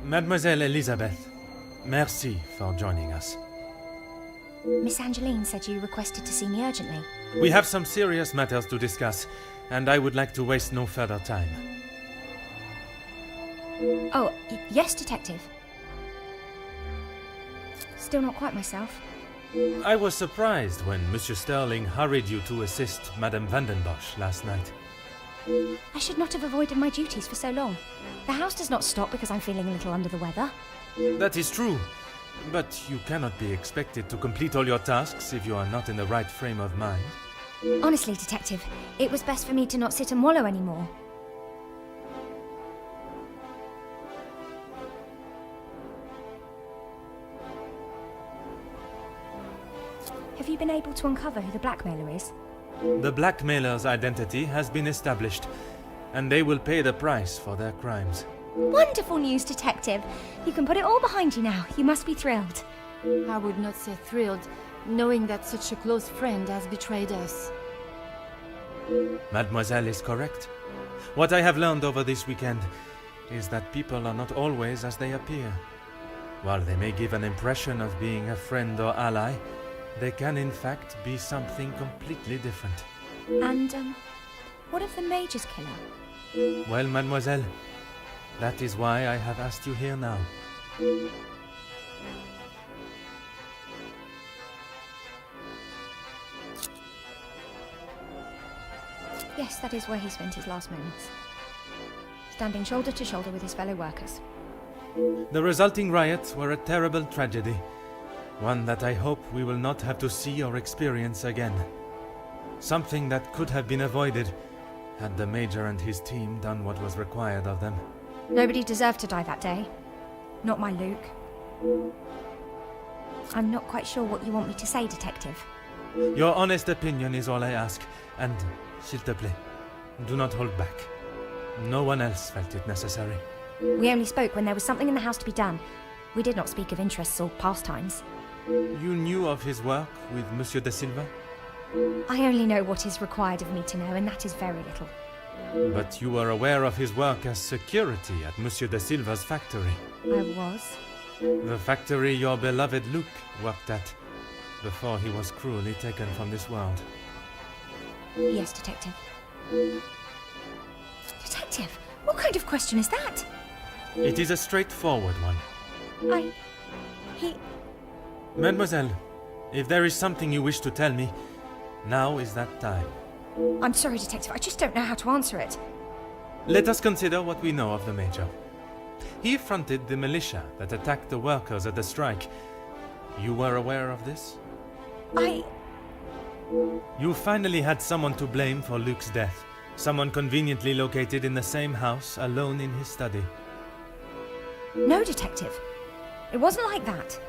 Mademoiselle Elizabeth, merci for joining us. Miss Angeline said you requested to see me urgently. We have some serious matters to discuss, and I would like to waste no further time. Oh, yes, Detective. Still not quite myself. I was surprised when Monsieur Sterling hurried you to assist Madame Vandenbosch last night. I should not have avoided my duties for so long. The house does not stop because I'm feeling a little under the weather. That is true, but you cannot be expected to complete all your tasks if you are not in the right frame of mind. Honestly, Detective, it was best for me to not sit and wallow anymore. Have you been able to uncover who the blackmailer is? The blackmailer's identity has been established, and they will pay the price for their crimes. Wonderful news, Detective. You can put it all behind you now. You must be thrilled. I would not say thrilled, knowing that such a close friend has betrayed us. Mademoiselle is correct. What I have learned over this weekend is that people are not always as they appear. While they may give an impression of being a friend or ally, they can in fact be something completely different. And, what of the Major's killer? Well, mademoiselle, that is why I have asked you here now. Yes, that is where he spent his last moments. Standing shoulder to shoulder with his fellow workers. The resulting riots were a terrible tragedy. One that I hope we will not have to see or experience again. Something that could have been avoided had the Major and his team done what was required of them. Nobody deserved to die that day. Not my Luke. I'm not quite sure what you want me to say, Detective. Your honest opinion is all I ask, and, s'il te plaît, do not hold back. No one else felt it necessary. We only spoke when there was something in the house to be done. We did not speak of interests or pastimes. You knew of his work with Monsieur de Silva? I only know what is required of me to know, and that is very little. But you were aware of his work as security at Monsieur de Silva's factory. I was. The factory your beloved Luke worked at, before he was cruelly taken from this world. Yes, Detective. Detective? What kind of question is that? It is a straightforward one. Mademoiselle, if there is something you wish to tell me, now is that time. I'm sorry, Detective, I just don't know how to answer it. Let us consider what we know of the Major. He fronted the militia that attacked the workers at the strike. You were aware of this? You finally had someone to blame for Luke's death. Someone conveniently located in the same house, alone in his study. No, Detective. It wasn't like that.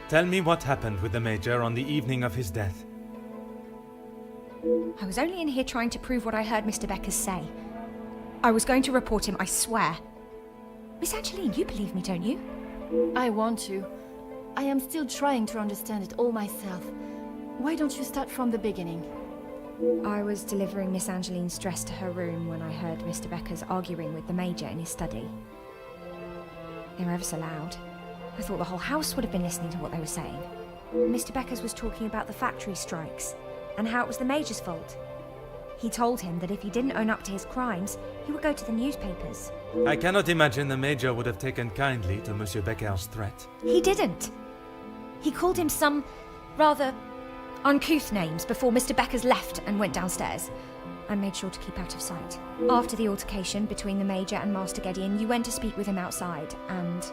Tell me what happened with the Major on the evening of his death. I was only in here trying to prove what I heard Mr. Beckers say. I was going to report him, I swear. Miss Angeline, you believe me, don't you? I want to. I am still trying to understand it all myself. Why don't you start from the beginning? I was delivering Miss Angeline's dress to her room when I heard Mr. Beckers arguing with the Major in his study. They were ever so loud. I thought the whole house would have been listening to what they were saying. Mr. Beckers was talking about the factory strikes, and how it was the Major's fault. He told him that if he didn't own up to his crimes, he would go to the newspapers. I cannot imagine the Major would have taken kindly to Monsieur Becker's threat. He didn't. He called him some rather uncouth names before Mr. Beckers left and went downstairs. and made sure to keep out of sight. After the altercation between the Major and Master Gideon, you went to speak with him outside, and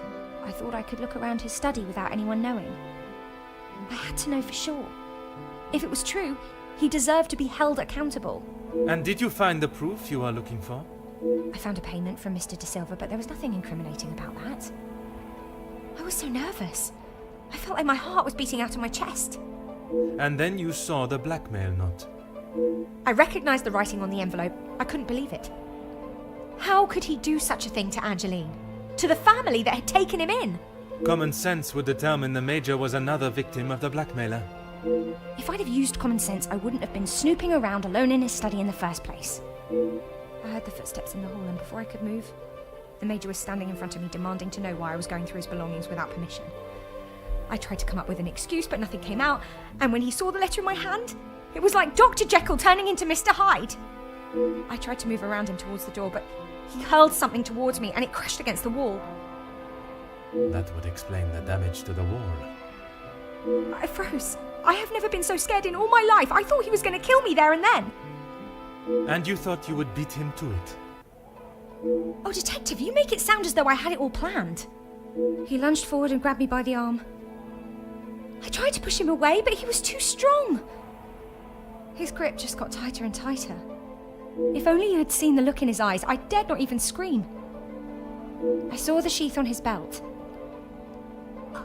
I thought I could look around his study without anyone knowing. I had to know for sure. If it was true, he deserved to be held accountable. And did you find the proof you are looking for? I found a payment from Mr. De Silva, but there was nothing incriminating about that. I was so nervous. I felt like my heart was beating out of my chest. And then you saw the blackmail note. I recognized the writing on the envelope. I couldn't believe it. How could he do such a thing to Angeline? To the family that had taken him in? Common sense would determine the Major was another victim of the blackmailer. If I'd have used common sense, I wouldn't have been snooping around alone in his study in the first place. I heard the footsteps in the hall, and before I could move, the Major was standing in front of me, demanding to know why I was going through his belongings without permission. I tried to come up with an excuse, but nothing came out, and when he saw the letter in my hand, it was like Dr. Jekyll turning into Mr. Hyde. I tried to move around him towards the door, but he hurled something towards me, and it crashed against the wall. That would explain the damage to the wall. I froze. I have never been so scared in all my life. I thought he was going to kill me there and then. And you thought you would beat him to it? Oh, Detective, you make it sound as though I had it all planned. He lunged forward and grabbed me by the arm. I tried to push him away, but he was too strong. His grip just got tighter and tighter. If only you had seen the look in his eyes, I dared not even scream. I saw the sheath on his belt.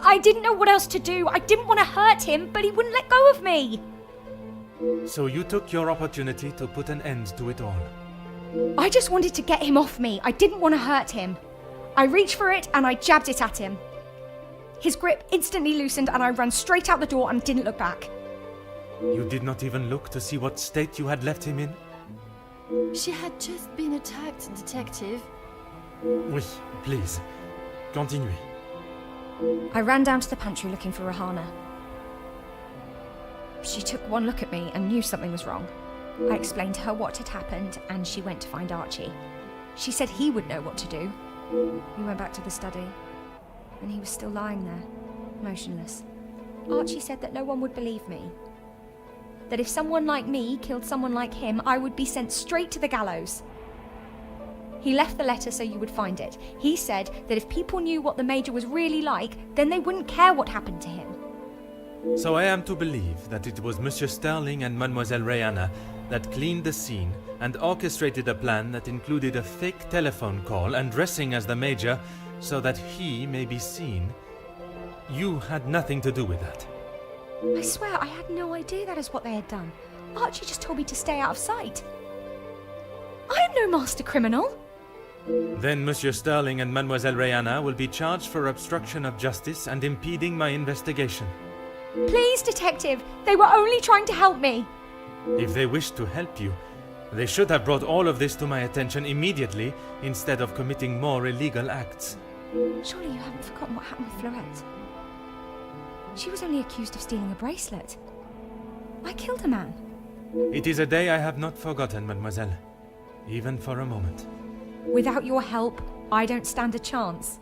I didn't know what else to do. I didn't want to hurt him, but he wouldn't let go of me. So you took your opportunity to put an end to it all. I just wanted to get him off me. I didn't want to hurt him. I reached for it and I jabbed it at him. His grip instantly loosened and I ran straight out the door and didn't look back. You did not even look to see what state you had left him in? She had just been attacked, Detective. Oui, please. Continue. I ran down to the pantry looking for Rahana. She took one look at me and knew something was wrong. I explained to her what had happened and she went to find Archie. She said he would know what to do. We went back to the study and he was still lying there, motionless. Archie said that no one would believe me. That if someone like me killed someone like him, I would be sent straight to the gallows. He left the letter so you would find it. He said that if people knew what the Major was really like, then they wouldn't care what happened to him. So I am to believe that it was Monsieur Sterling and Mademoiselle Rihanna that cleaned the scene and orchestrated a plan that included a fake telephone call and dressing as the Major so that he may be seen. You had nothing to do with that. I swear I had no idea that is what they had done. Archie just told me to stay out of sight. I am no master criminal. Then Monsieur Sterling and Mademoiselle Rihanna will be charged for obstruction of justice and impeding my investigation. Please, Detective, they were only trying to help me. If they wished to help you, they should have brought all of this to my attention immediately instead of committing more illegal acts. Surely you haven't forgotten what happened with Florette. She was only accused of stealing a bracelet. I killed a man. It is a day I have not forgotten, mademoiselle. Even for a moment. Without your help, I don't stand a chance.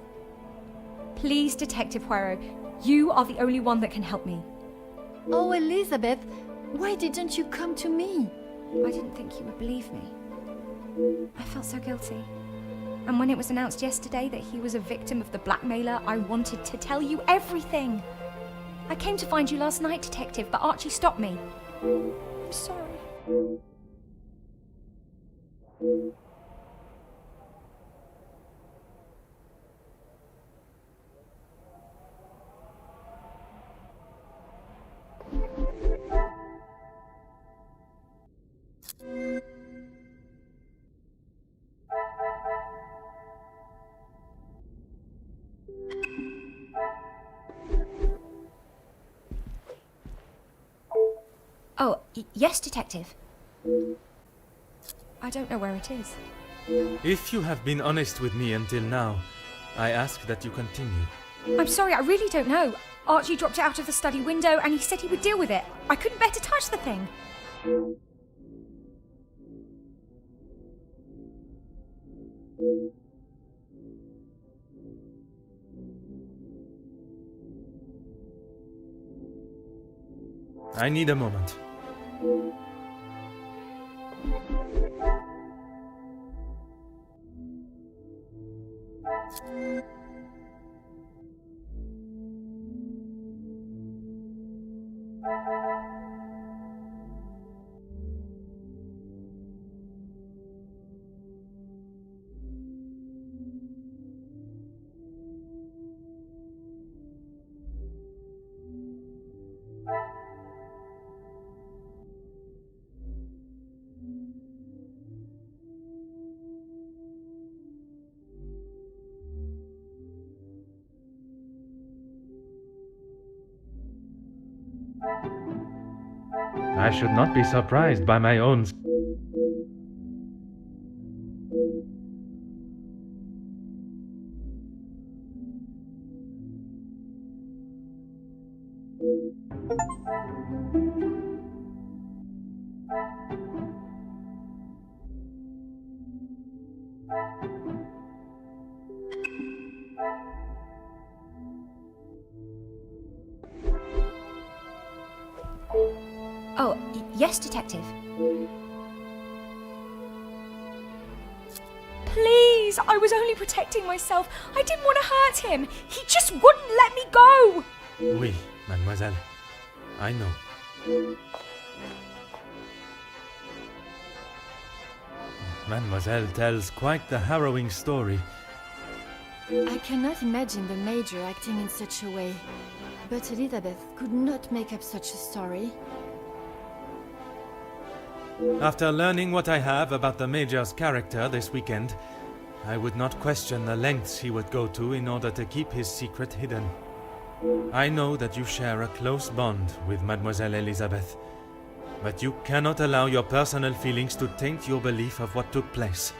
Please, Detective Poirot, you are the only one that can help me. Oh, Elizabeth, why didn't you come to me? I didn't think you would believe me. I felt so guilty. And when it was announced yesterday that he was a victim of the blackmailer, I wanted to tell you everything. I came to find you last night, Detective, but Archie stopped me. I'm sorry. Oh, yes, Detective. I don't know where it is. If you have been honest with me until now, I ask that you continue. I'm sorry, I really don't know. Archie dropped it out of the study window and he said he would deal with it. I couldn't bear to touch the thing. I need a moment. I should not be surprised by my own... Oh, yes, Detective. Please, I was only protecting myself. I didn't want to hurt him. He just wouldn't let me go. Oui, mademoiselle. I know. Mademoiselle tells quite the harrowing story. I cannot imagine the Major acting in such a way. But Elizabeth could not make up such a story. After learning what I have about the Major's character this weekend, I would not question the lengths he would go to in order to keep his secret hidden. I know that you share a close bond with Mademoiselle Elizabeth, but you cannot allow your personal feelings to taint your belief of what took place.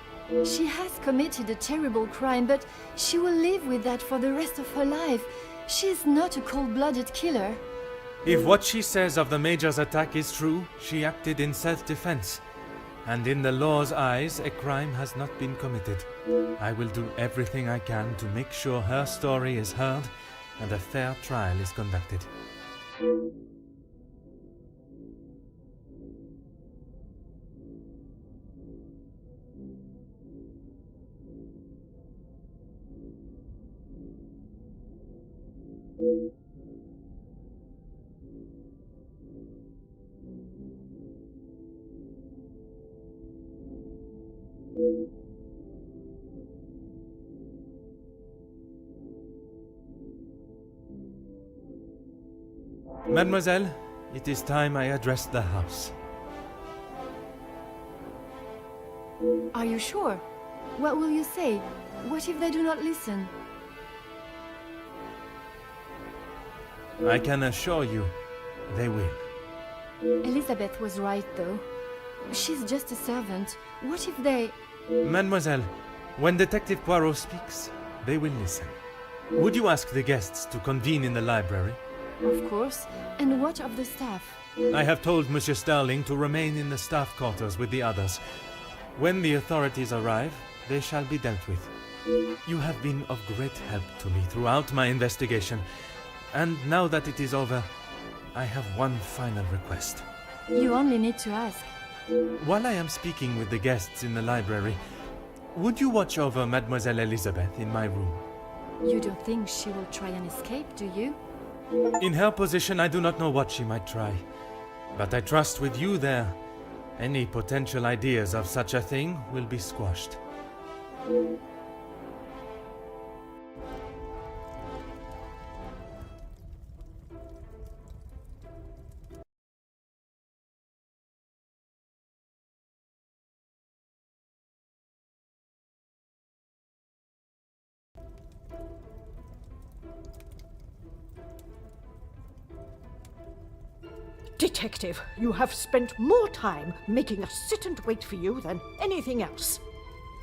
She has committed a terrible crime, but she will live with that for the rest of her life. She is not a cold-blooded killer. If what she says of the Major's attack is true, she acted in self-defense. And in the law's eyes, a crime has not been committed. I will do everything I can to make sure her story is heard and a fair trial is conducted. Mademoiselle, it is time I addressed the house. Are you sure? What will you say? What if they do not listen? I can assure you, they will. Elizabeth was right, though. She's just a servant. What if they... Mademoiselle, when Detective Poirot speaks, they will listen. Would you ask the guests to convene in the library? Of course. And what of the staff? I have told Monsieur Sterling to remain in the staff quarters with the others. When the authorities arrive, they shall be dealt with. You have been of great help to me throughout my investigation, and now that it is over, I have one final request. You only need to ask. While I am speaking with the guests in the library, would you watch over Mademoiselle Elizabeth in my room? You don't think she will try and escape, do you? In her position, I do not know what she might try. But I trust with you there, any potential ideas of such a thing will be squashed. Detective, you have spent more time making us sit and wait for you than anything else.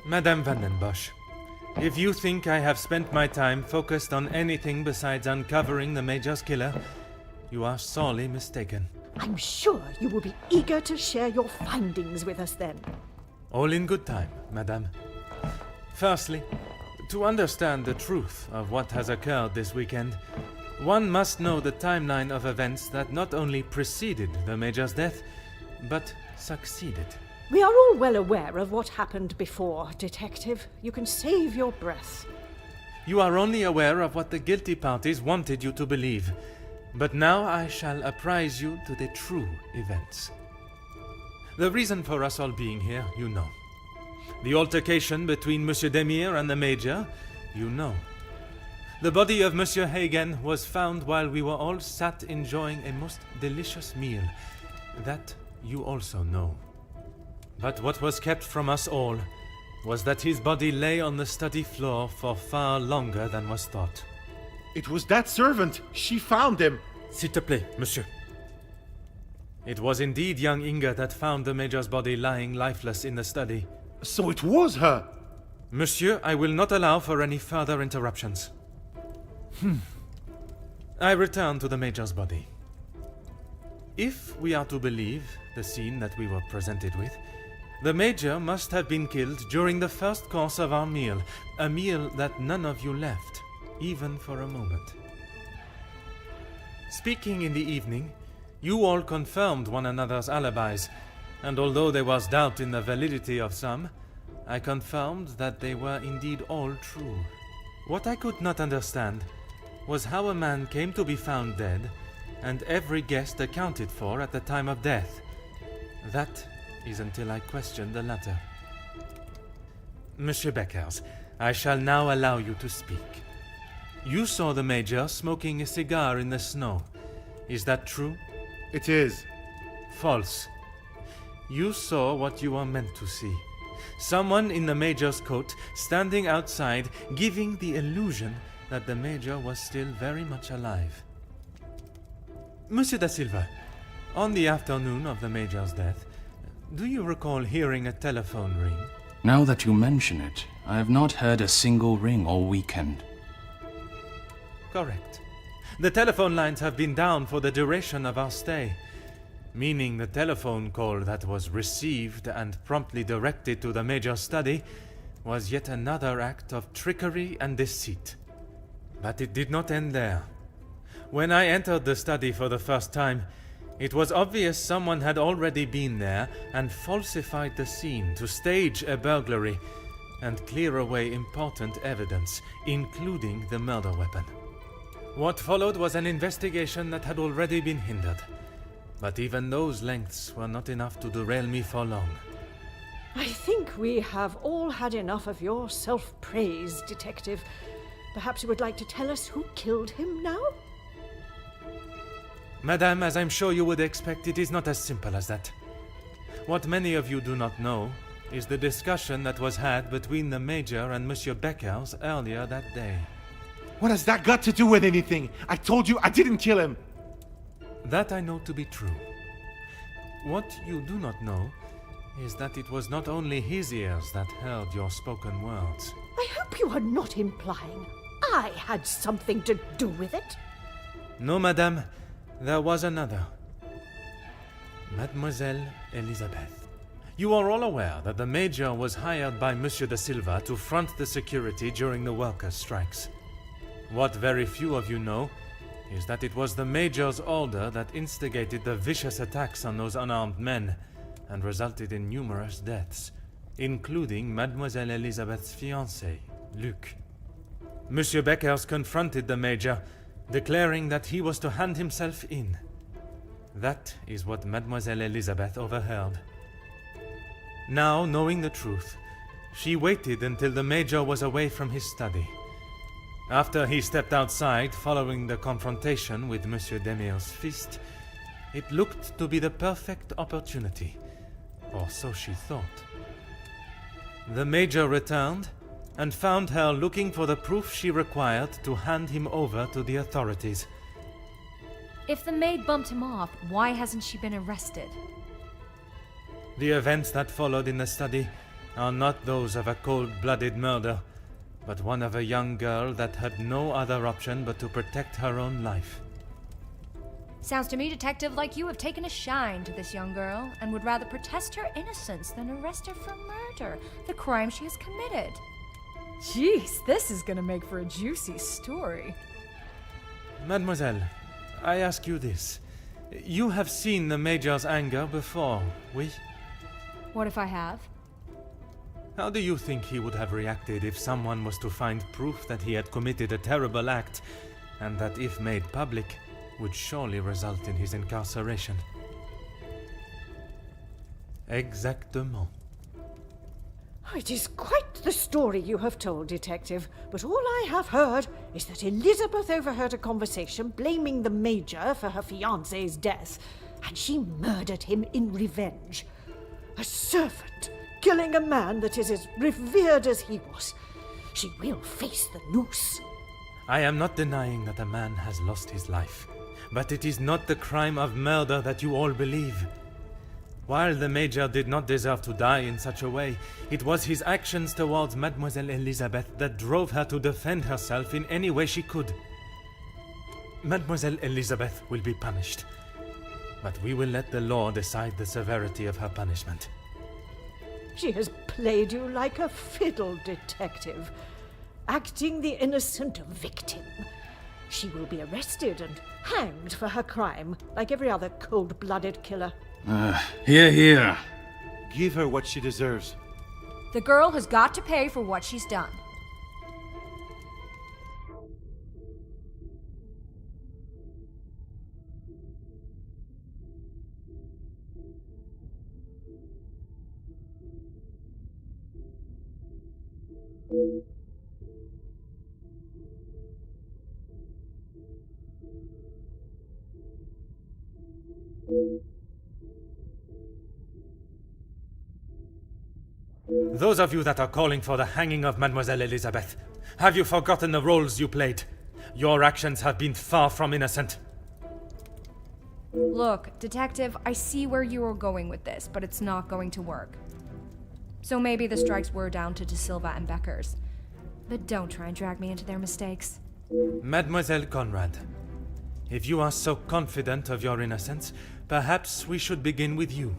Madame Van den Bosch, if you think I have spent my time focused on anything besides uncovering the Major's killer, you are sorely mistaken. I'm sure you will be eager to share your findings with us then. All in good time, Madame. Firstly, to understand the truth of what has occurred this weekend, one must know the timeline of events that not only preceded the Major's death, but succeeded. We are all well aware of what happened before, Detective. You can save your breath. You are only aware of what the guilty parties wanted you to believe. But now I shall apprise you to the true events. The reason for us all being here, you know. The altercation between Monsieur Demire and the Major, you know. The body of Monsieur Hagen was found while we were all sat enjoying a most delicious meal. That you also know. But what was kept from us all was that his body lay on the study floor for far longer than was thought. It was that servant. She found him. S'il te plaît, monsieur. It was indeed young Inga that found the Major's body lying lifeless in the study. So it was her. Monsieur, I will not allow for any further interruptions. I return to the Major's body. If we are to believe the scene that we were presented with, the Major must have been killed during the first course of our meal, a meal that none of you left, even for a moment. Speaking in the evening, you all confirmed one another's alibis, and although there was doubt in the validity of some, I confirmed that they were indeed all true. What I could not understand was how a man came to be found dead, and every guest accounted for at the time of death. That is until I questioned the latter. Monsieur Beckers, I shall now allow you to speak. You saw the Major smoking a cigar in the snow. Is that true? It is. False. You saw what you were meant to see. Someone in the Major's coat standing outside, giving the illusion that the Major was still very much alive. Monsieur da Silva, on the afternoon of the Major's death, do you recall hearing a telephone ring? Now that you mention it, I have not heard a single ring all weekend. Correct. The telephone lines have been down for the duration of our stay, meaning the telephone call that was received and promptly directed to the Major's study was yet another act of trickery and deceit. But it did not end there. When I entered the study for the first time, it was obvious someone had already been there and falsified the scene to stage a burglary and clear away important evidence, including the murder weapon. What followed was an investigation that had already been hindered. But even those lengths were not enough to derail me for long. I think we have all had enough of your self-praise, Detective. Perhaps you would like to tell us who killed him now? Madame, as I'm sure you would expect, it is not as simple as that. What many of you do not know is the discussion that was had between the Major and Monsieur Beckers earlier that day. What has that got to do with anything? I told you I didn't kill him. That I know to be true. What you do not know is that it was not only his ears that heard your spoken words. I hope you are not implying I had something to do with it. No, madame, there was another. Mademoiselle Elizabeth. You are all aware that the Major was hired by Monsieur da Silva to front the security during the workers' strikes. What very few of you know is that it was the Major's order that instigated the vicious attacks on those unarmed men and resulted in numerous deaths, including Mademoiselle Elizabeth's fiancé, Luc. Monsieur Beckers confronted the Major, declaring that he was to hand himself in. That is what Mademoiselle Elizabeth overheard. Now, knowing the truth, she waited until the Major was away from his study. After he stepped outside following the confrontation with Monsieur Demire's fist, it looked to be the perfect opportunity, or so she thought. The Major returned and found her looking for the proof she required to hand him over to the authorities. If the maid bumped him off, why hasn't she been arrested? The events that followed in the study are not those of a cold-blooded murder, but one of a young girl that had no other option but to protect her own life. Sounds to me, Detective, like you have taken a shine to this young girl and would rather protest her innocence than arrest her for murder, the crime she has committed. Jeez, this is gonna make for a juicy story. Mademoiselle, I ask you this. You have seen the Major's anger before, oui? What if I have? How do you think he would have reacted if someone was to find proof that he had committed a terrible act, and that if made public, would surely result in his incarceration? Exactement. It is quite the story you have told, Detective, but all I have heard is that Elizabeth overheard a conversation blaming the Major for her fiancé's death, and she murdered him in revenge. A servant killing a man that is as revered as he was. She will face the noose. I am not denying that a man has lost his life, but it is not the crime of murder that you all believe. While the Major did not deserve to die in such a way, it was his actions towards Mademoiselle Elizabeth that drove her to defend herself in any way she could. Mademoiselle Elizabeth will be punished, but we will let the law decide the severity of her punishment. She has played you like a fiddle, Detective, acting the innocent victim. She will be arrested and hanged for her crime, like every other cold-blooded killer. Hear, hear. Give her what she deserves. The girl has got to pay for what she's done. Those of you that are calling for the hanging of Mademoiselle Elizabeth, have you forgotten the roles you played? Your actions have been far from innocent. Look, Detective, I see where you are going with this, but it's not going to work. So maybe the strikes were down to De Silva and Beckers. But don't try and drag me into their mistakes. Mademoiselle Conrad, if you are so confident of your innocence, perhaps we should begin with you.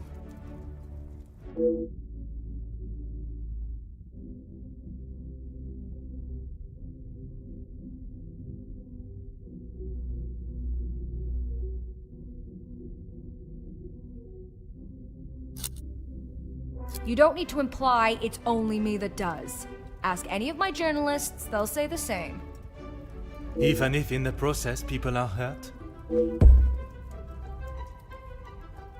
You don't need to imply it's only me that does. Ask any of my journalists, they'll say the same. Even if in the process people are hurt?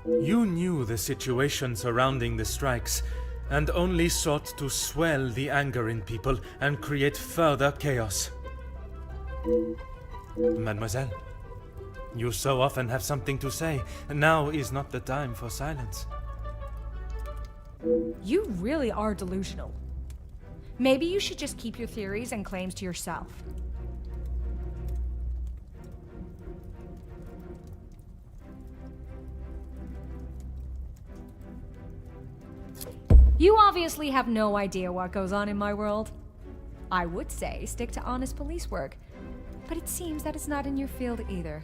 You knew the situation surrounding the strikes, and only sought to swell the anger in people and create further chaos. Mademoiselle, you so often have something to say, and now is not the time for silence. You really are delusional. Maybe you should just keep your theories and claims to yourself. You obviously have no idea what goes on in my world. I would say stick to honest police work, but it seems that it's not in your field either.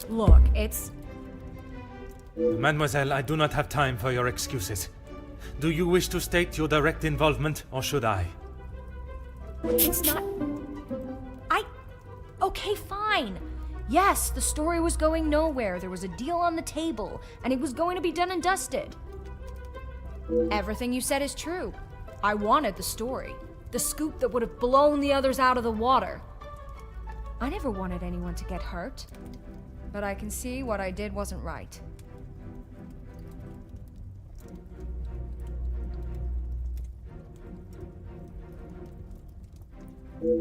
Look, it's... Mademoiselle, I do not have time for your excuses. Do you wish to state your direct involvement, or should I? It's not... Okay, fine. Yes, the story was going nowhere. There was a deal on the table, and it was going to be done and dusted. Everything you said is true. I wanted the story. The scoop that would have blown the others out of the water. I never wanted anyone to get hurt. But I can see what I did wasn't right.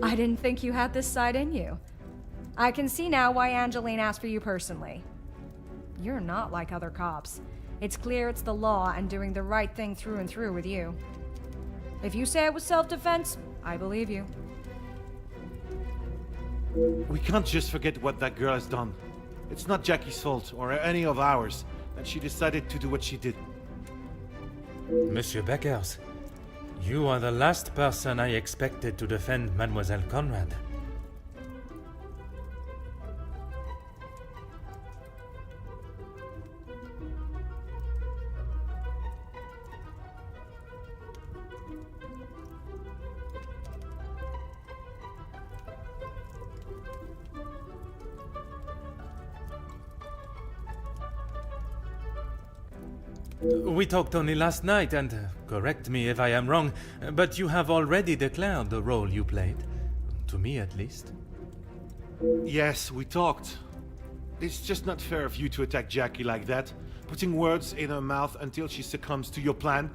I didn't think you had this side in you. I can see now why Angeline asked for you personally. You're not like other cops. It's clear it's the law and doing the right thing through and through with you. If you say it was self-defense, I believe you. We can't just forget what that girl has done. It's not Jackie's fault, or any of ours, that she decided to do what she did. Monsieur Beckers, you are the last person I expected to defend Mademoiselle Conrad. We talked only last night, and correct me if I am wrong, but you have already declared the role you played. To me, at least. Yes, we talked. It's just not fair of you to attack Jackie like that, putting words in her mouth until she succumbs to your plan.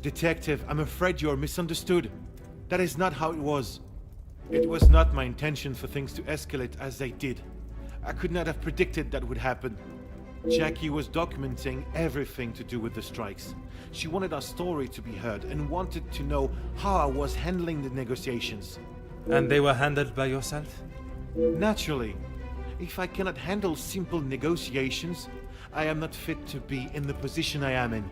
Detective, I'm afraid you're misunderstood. That is not how it was. It was not my intention for things to escalate as they did. I could not have predicted that would happen. Jackie was documenting everything to do with the strikes. She wanted our story to be heard and wanted to know how I was handling the negotiations. And they were handled by yourself? Naturally. If I cannot handle simple negotiations, I am not fit to be in the position I am in.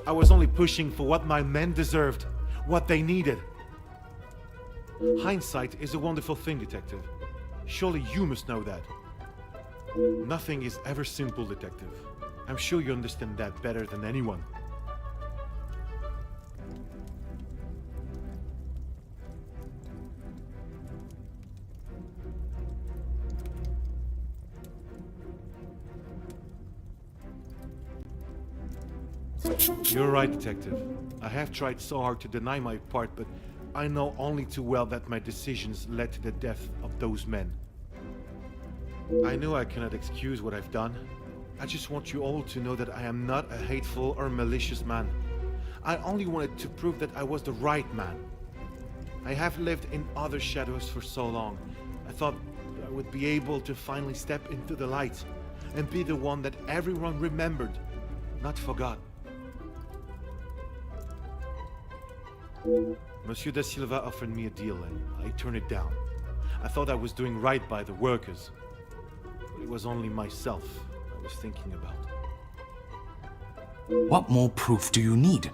I was only pushing for what my men deserved, what they needed. Hindsight is a wonderful thing, Detective. Surely you must know that. Nothing is ever simple, Detective. I'm sure you understand that better than anyone. You're right, Detective. I have tried so hard to deny my part, but I know only too well that my decisions led to the death of those men. I know I cannot excuse what I've done. I just want you all to know that I am not a hateful or malicious man. I only wanted to prove that I was the right man. I have lived in other shadows for so long. I thought I would be able to finally step into the light and be the one that everyone remembered, not forgot. Monsieur da Silva offered me a deal and I turned it down. I thought I was doing right by the workers, but it was only myself I was thinking about. What more proof do you need?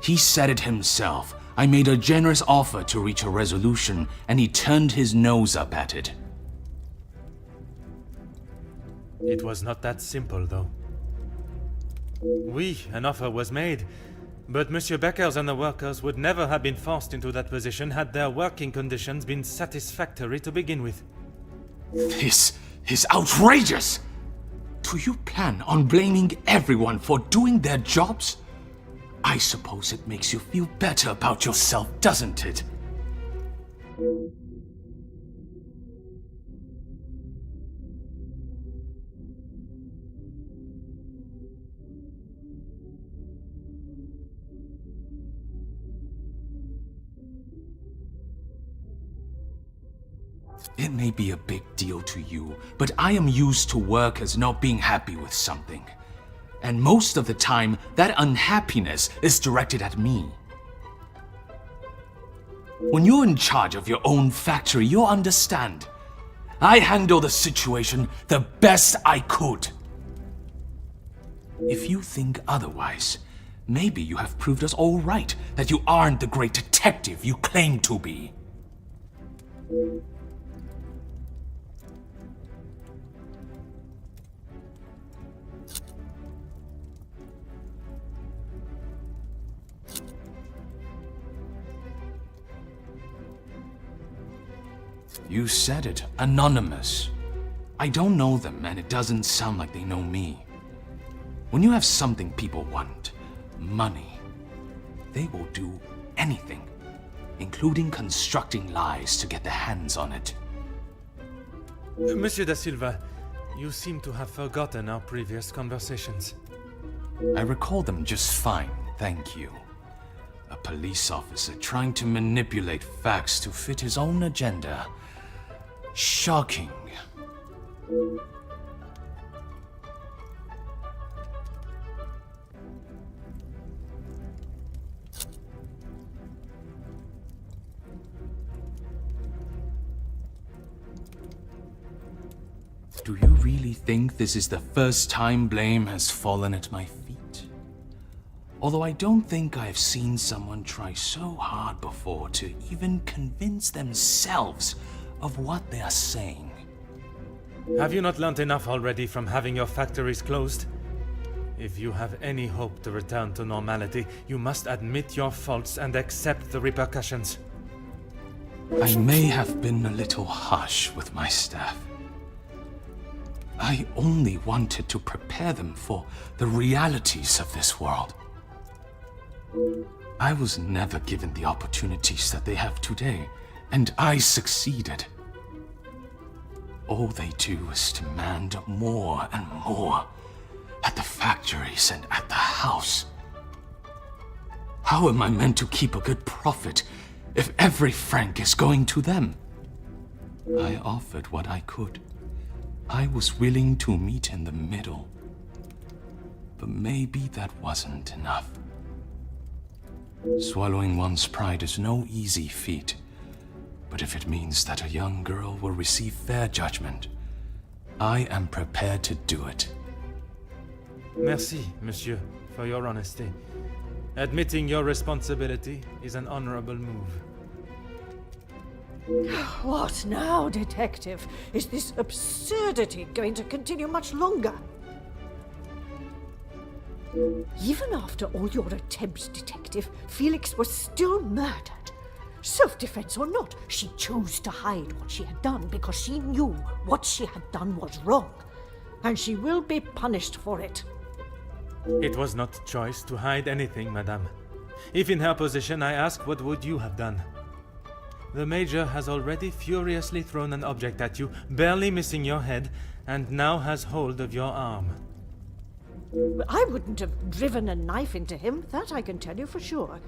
He said it himself. I made a generous offer to reach a resolution, and he turned his nose up at it. It was not that simple, though. Oui, an offer was made, but Monsieur Beckers and the workers would never have been forced into that position had their working conditions been satisfactory to begin with. This is outrageous! Do you plan on blaming everyone for doing their jobs? I suppose it makes you feel better about yourself, doesn't it? It may be a big deal to you, but I am used to workers not being happy with something. And most of the time, that unhappiness is directed at me. When you're in charge of your own factory, you'll understand. I handle the situation the best I could. If you think otherwise, maybe you have proved us all right, that you aren't the great detective you claim to be. You said it, anonymous. I don't know them, and it doesn't sound like they know me. When you have something people want, money, they will do anything, including constructing lies to get their hands on it. Monsieur da Silva, you seem to have forgotten our previous conversations. I recall them just fine, thank you. A police officer trying to manipulate facts to fit his own agenda. Shocking. Do you really think this is the first time blame has fallen at my feet? Although I don't think I've seen someone try so hard before to even convince themselves of what they are saying. Have you not learnt enough already from having your factories closed? If you have any hope to return to normality, you must admit your faults and accept the repercussions. I may have been a little harsh with my staff. I only wanted to prepare them for the realities of this world. I was never given the opportunities that they have today, and I succeeded. All they do is demand more and more at the factories and at the house. How am I meant to keep a good profit if every franc is going to them? I offered what I could. I was willing to meet in the middle. But maybe that wasn't enough. Swallowing one's pride is no easy feat. But if it means that a young girl will receive fair judgment, I am prepared to do it. Merci, monsieur, for your honesty. Admitting your responsibility is an honorable move. What now, Detective? Is this absurdity going to continue much longer? Even after all your attempts, Detective, Felix was still murdered. Self-defense or not, she chose to hide what she had done because she knew what she had done was wrong. And she will be punished for it. It was not choice to hide anything, madame. If in her position, I ask, what would you have done? The Major has already furiously thrown an object at you, barely missing your head, and now has hold of your arm. I wouldn't have driven a knife into him, that I can tell you for sure.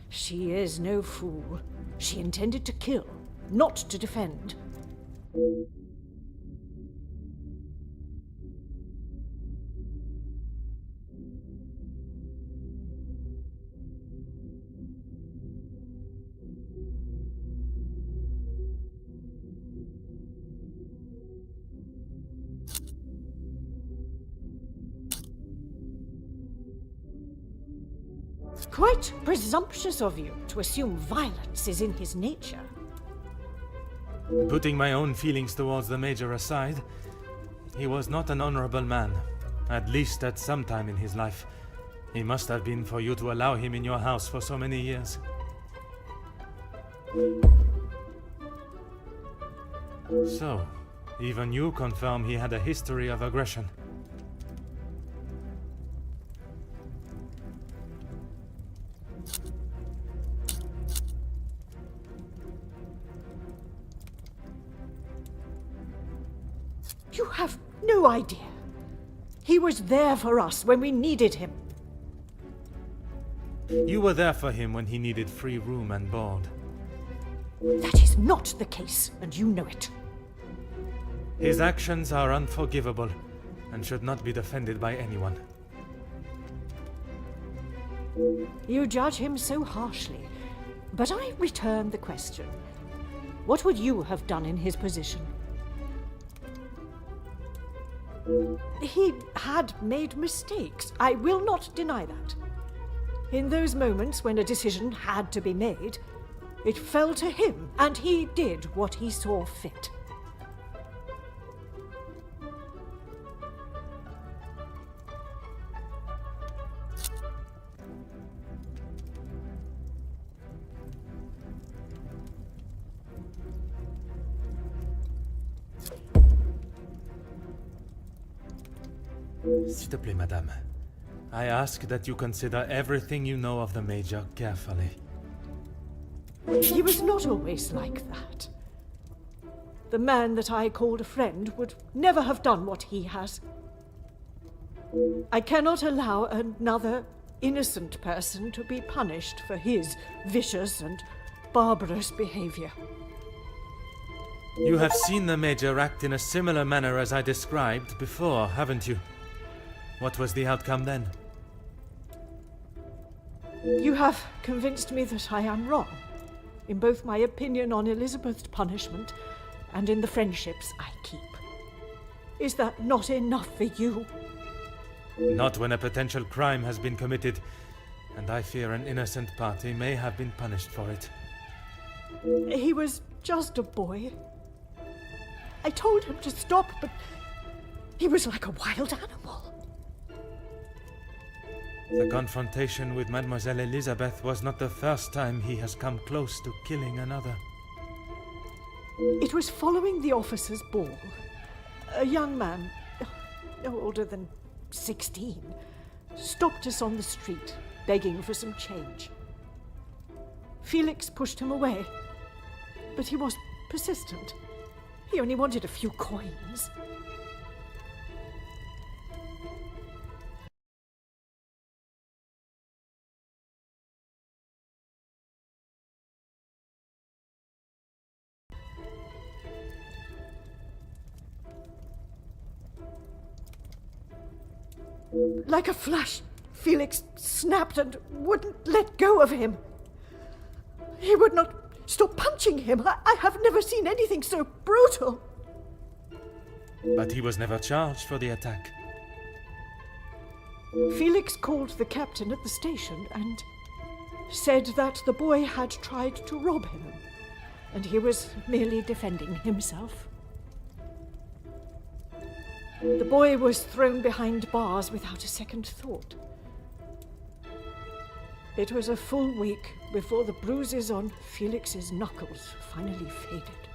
She is no fool. She intended to kill, not to defend. Quite presumptuous of you to assume violence is in his nature. Putting my own feelings towards the Major aside, he was not an honorable man, at least at some time in his life. He must have been for you to allow him in your house for so many years. So, even you confirm he had a history of aggression. You have no idea. He was there for us when we needed him. You were there for him when he needed free room and board. That is not the case, and you know it. His actions are unforgivable and should not be defended by anyone. You judge him so harshly, but I return the question. What would you have done in his position? He had made mistakes. I will not deny that. In those moments when a decision had to be made, it fell to him, and he did what he saw fit. S'il te plaît, madame. I ask that you consider everything you know of the Major carefully. He was not always like that. The man that I called a friend would never have done what he has. I cannot allow another innocent person to be punished for his vicious and barbarous behavior. You have seen the Major act in a similar manner as I described before, haven't you? What was the outcome then? You have convinced me that I am wrong, in both my opinion on Elizabeth's punishment and in the friendships I keep. Is that not enough for you? Not when a potential crime has been committed, and I fear an innocent party may have been punished for it. He was just a boy. I told him to stop, but he was like a wild animal. The confrontation with Mademoiselle Elizabeth was not the first time he has come close to killing another. It was following the officers' ball. A young man, no older than 16, stopped us on the street, begging for some change. Felix pushed him away, but he was persistent. He only wanted a few coins. Like a flash, Felix snapped and wouldn't let go of him. He would not stop punching him. I have never seen anything so brutal. But he was never charged for the attack. Felix called the captain at the station and said that the boy had tried to rob him, and he was merely defending himself. The boy was thrown behind bars without a second thought. It was a full week before the bruises on Felix's knuckles finally faded.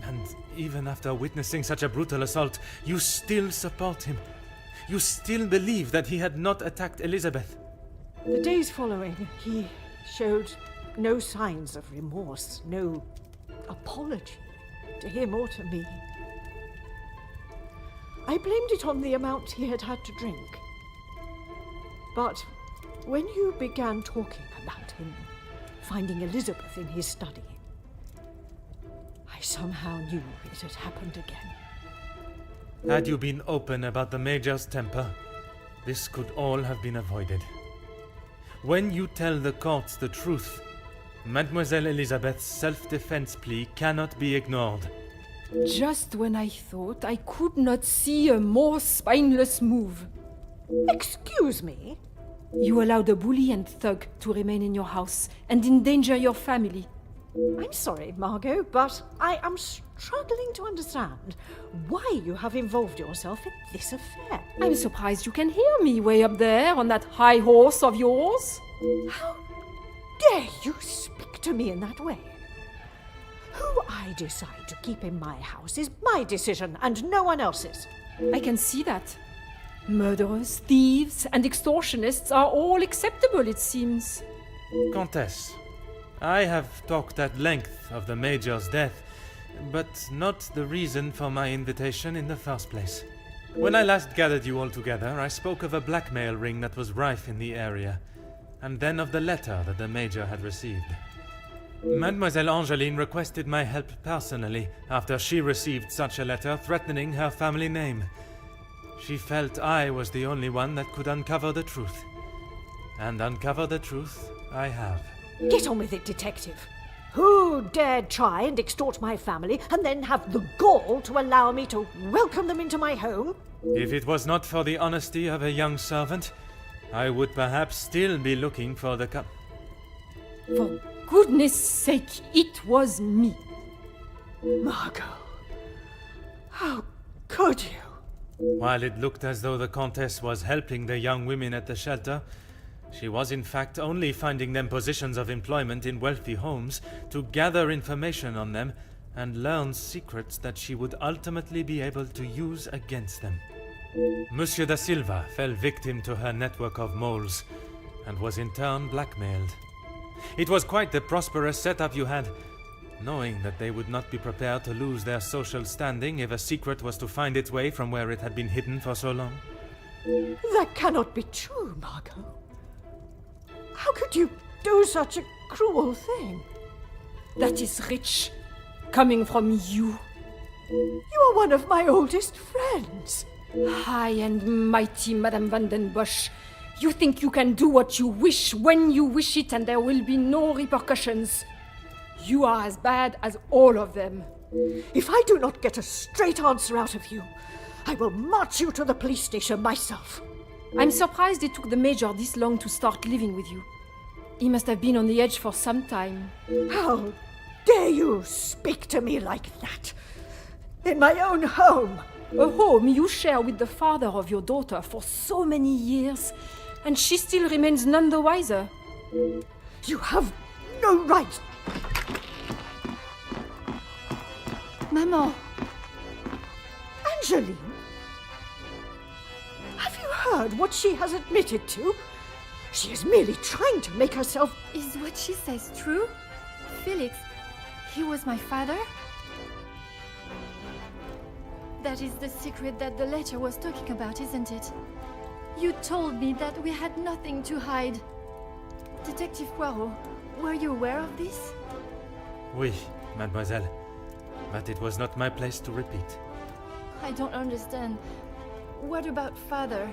And even after witnessing such a brutal assault, you still support him. You still believe that he had not attacked Elizabeth. The days following, he showed no signs of remorse, no apology to him or to me. I blamed it on the amount he had had to drink. But when you began talking about him finding Elizabeth in his study, I somehow knew it had happened again. Had you been open about the Major's temper, this could all have been avoided. When you tell the courts the truth, Mademoiselle Elizabeth's self-defense plea cannot be ignored. Just when I thought I could not see a more spineless move. Excuse me? You allowed a bully and thug to remain in your house and endanger your family. I'm sorry, Margot, but I am struggling to understand why you have involved yourself in this affair. I'm surprised you can hear me way up there on that high horse of yours. How dare you speak to me in that way? Who I decide to keep in my house is my decision and no one else's. I can see that. Murderers, thieves, and extortionists are all acceptable, it seems. Countess, I have talked at length of the Major's death, but not the reason for my invitation in the first place. When I last gathered you all together, I spoke of a blackmail ring that was rife in the area, and then of the letter that the Major had received. Mademoiselle Angeline requested my help personally after she received such a letter threatening her family name. She felt I was the only one that could uncover the truth. And uncover the truth I have. Get on with it, detective. Who dared try and extort my family and then have the gall to allow me to welcome them into my home? If it was not for the honesty of a young servant, I would perhaps still be looking for the For goodness sake, it was me. Margot, how could you? While it looked as though the Countess was helping the young women at the shelter, she was in fact only finding them positions of employment in wealthy homes to gather information on them and learn secrets that she would ultimately be able to use against them. Monsieur da Silva fell victim to her network of moles and was in turn blackmailed. It was quite the prosperous setup you had, knowing that they would not be prepared to lose their social standing if a secret was to find its way from where it had been hidden for so long. That cannot be true, Margot. How could you do such a cruel thing? That is rich, coming from you. You are one of my oldest friends. High and mighty Madame Van den Bosch. You think you can do what you wish when you wish it and there will be no repercussions. You are as bad as all of them. If I do not get a straight answer out of you, I will march you to the police station myself. I'm surprised it took the Major this long to start living with you. He must have been on the edge for some time. How dare you speak to me like that? In my own home. A home you share with the father of your daughter for so many years, and she still remains none the wiser. You have no right. Maman, Angeline? Have you heard what she has admitted to? She is merely trying to make herself... is what she says true? Felix, he was my father? That is the secret that the letter was talking about, isn't it? You told me that we had nothing to hide. Detective Poirot, were you aware of this? Oui, mademoiselle. But it was not my place to repeat. I don't understand. What about father?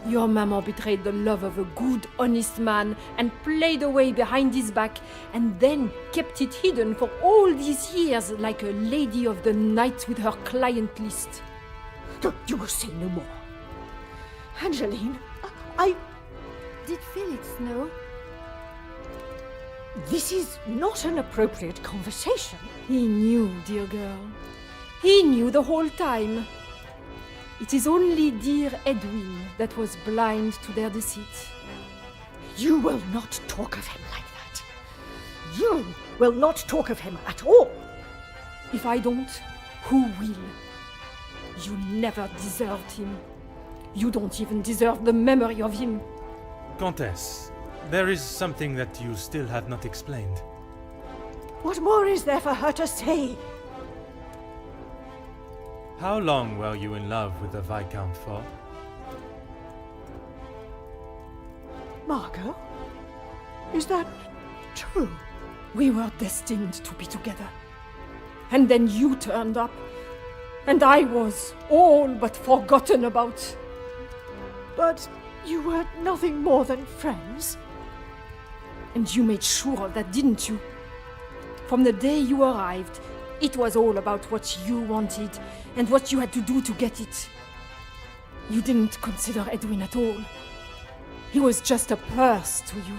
Your mama betrayed the love of a good, honest man and played away behind his back and then kept it hidden for all these years like a lady of the night with her client list. You will say no more. Angeline, I... Did Felix know? This is not an appropriate conversation. He knew, dear girl. He knew the whole time. It is only dear Edwin that was blind to their deceit. You will not talk of him like that. You will not talk of him at all. If I don't, who will? You never deserved him. You don't even deserve the memory of him. Countess, there is something that you still have not explained. What more is there for her to say? How long were you in love with the Viscount for? Margot? Is that true? We were destined to be together. And then you turned up. And I was all but forgotten about. But you were nothing more than friends. And you made sure of that, didn't you? From the day you arrived, it was all about what you wanted and what you had to do to get it. You didn't consider Edwin at all. He was just a purse to you.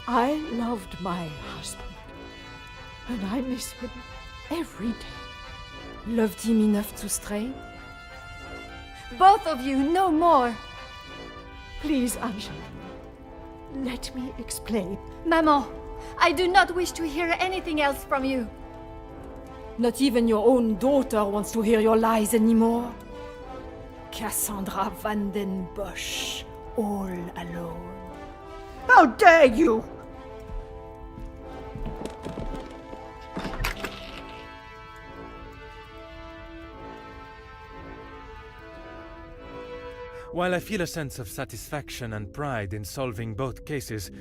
I loved my husband, and I miss him every day. Loved him enough to stray? Both of you, no more. Please, Angeline, let me explain. Maman, I do not wish to hear anything else from you. Not even your own daughter wants to hear your lies anymore. Cassandra Van den Bosch, all alone. How dare you! While I feel a sense of satisfaction and pride in solving both cases,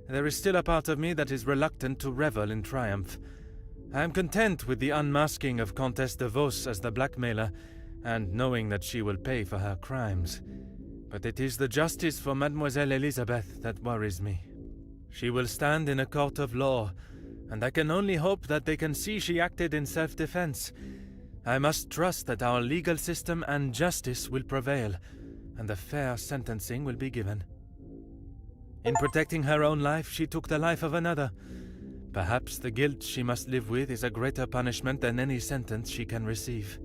there is still a part of me that is reluctant to revel in triumph. I am content with the unmasking of Comtesse de Vos as the blackmailer, and knowing that she will pay for her crimes. But it is the justice for Mademoiselle Elizabeth that worries me. She will stand in a court of law, and I can only hope that they can see she acted in self-defense. I must trust that our legal system and justice will prevail, and a fair sentencing will be given. In protecting her own life, she took the life of another. Perhaps the guilt she must live with is a greater punishment than any sentence she can receive.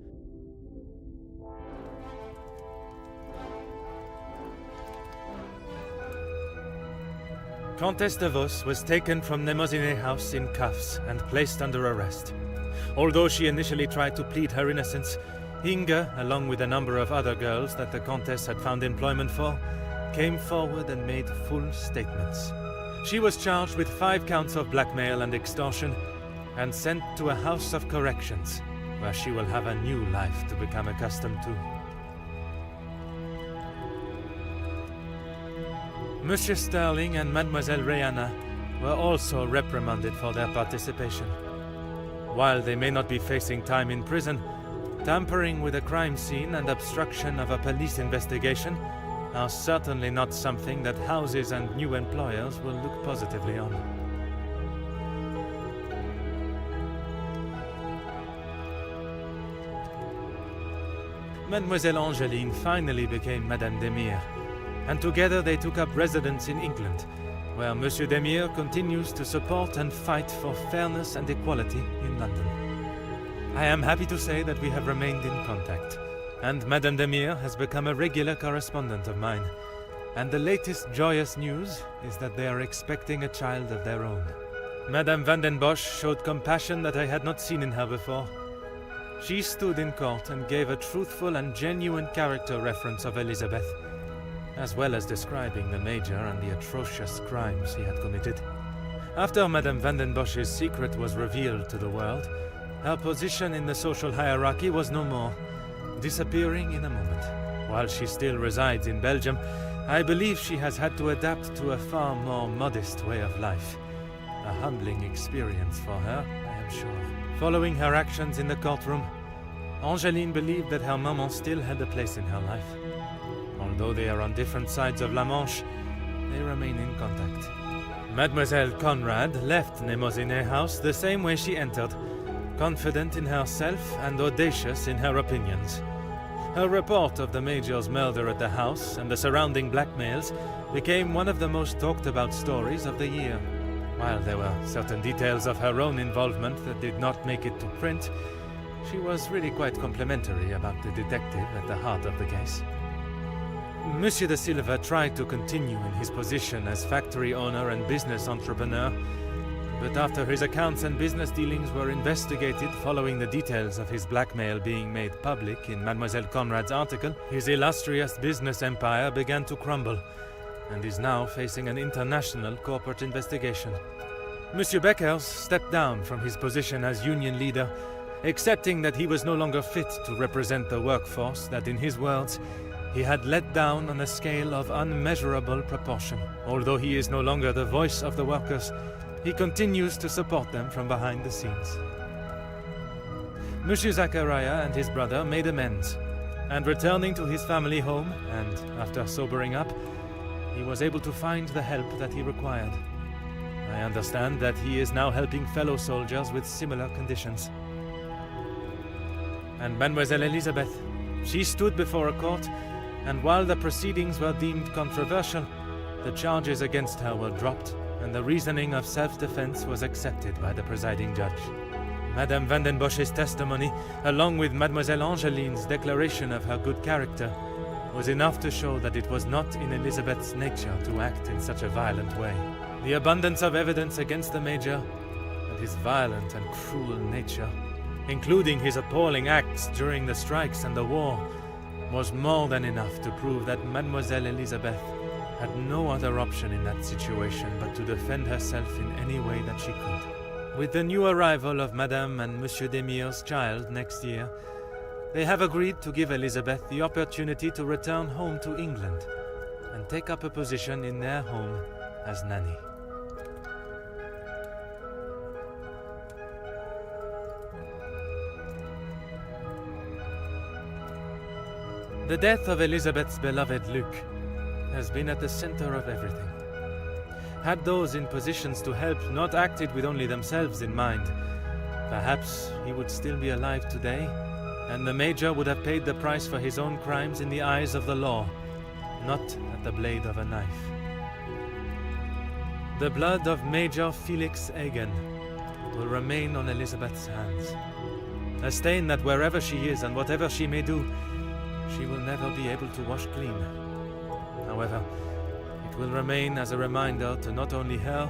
Comtesse de Vos was taken from Nemozinet House in cuffs and placed under arrest. Although she initially tried to plead her innocence, Inge, along with a number of other girls that the Comtesse had found employment for, came forward and made full statements. She was charged with 5 counts of blackmail and extortion and sent to a house of corrections, where she will have a new life to become accustomed to. Monsieur Sterling and Mademoiselle Rihanna were also reprimanded for their participation. While they may not be facing time in prison, tampering with a crime scene and obstruction of a police investigation are certainly not something that houses and new employers will look positively on. Mademoiselle Angeline finally became Madame Demire, and together they took up residence in England, where Monsieur Demire continues to support and fight for fairness and equality in London. I am happy to say that we have remained in contact, and Madame Demire has become a regular correspondent of mine. And the latest joyous news is that they are expecting a child of their own. Madame Van den Bosch showed compassion that I had not seen in her before. She stood in court and gave a truthful and genuine character reference of Elizabeth, as well as describing the Major and the atrocious crimes he had committed. After Madame Van den Bosch's secret was revealed to the world, her position in the social hierarchy was no more, disappearing in a moment. While she still resides in Belgium, I believe she has had to adapt to a far more modest way of life. A humbling experience for her, I am sure. Following her actions in the courtroom, Angeline believed that her maman still had a place in her life. Although they are on different sides of La Manche, they remain in contact. Mademoiselle Conrad left Nemozinet House the same way she entered, confident in herself and audacious in her opinions. Her report of the Major's murder at the house and the surrounding blackmails became one of the most talked about stories of the year. While there were certain details of her own involvement that did not make it to print, she was really quite complimentary about the detective at the heart of the case. Monsieur de Silva tried to continue in his position as factory owner and business entrepreneur, but after his accounts and business dealings were investigated following the details of his blackmail being made public in Mademoiselle Conrad's article, his illustrious business empire began to crumble and is now facing an international corporate investigation. Monsieur Beckers stepped down from his position as union leader, accepting that he was no longer fit to represent the workforce that, in his words, he had let down on a scale of unmeasurable proportion. Although he is no longer the voice of the workers, he continues to support them from behind the scenes. Monsieur Zachariah and his brother made amends, and returning to his family home, and after sobering up, he was able to find the help that he required. I understand that he is now helping fellow soldiers with similar conditions. And Mademoiselle Elizabeth, she stood before a court, and while the proceedings were deemed controversial, the charges against her were dropped, and the reasoning of self-defense was accepted by the presiding judge. Madame Van den Bosch's testimony, along with Mademoiselle Angeline's declaration of her good character, was enough to show that it was not in Elizabeth's nature to act in such a violent way. The abundance of evidence against the Major, and his violent and cruel nature, including his appalling acts during the strikes and the war, was more than enough to prove that Mademoiselle Elizabeth had no other option in that situation but to defend herself in any way that she could. With the new arrival of Madame and Monsieur Demire's child next year, they have agreed to give Elizabeth the opportunity to return home to England and take up a position in their home as nanny. The death of Elizabeth's beloved Luc has been at the center of everything. Had those in positions to help not acted with only themselves in mind, perhaps he would still be alive today, and the Major would have paid the price for his own crimes in the eyes of the law, not at the blade of a knife. The blood of Major Felix Hagen will remain on Elizabeth's hands, a stain that wherever she is and whatever she may do, she will never be able to wash clean. However, it will remain as a reminder to not only her,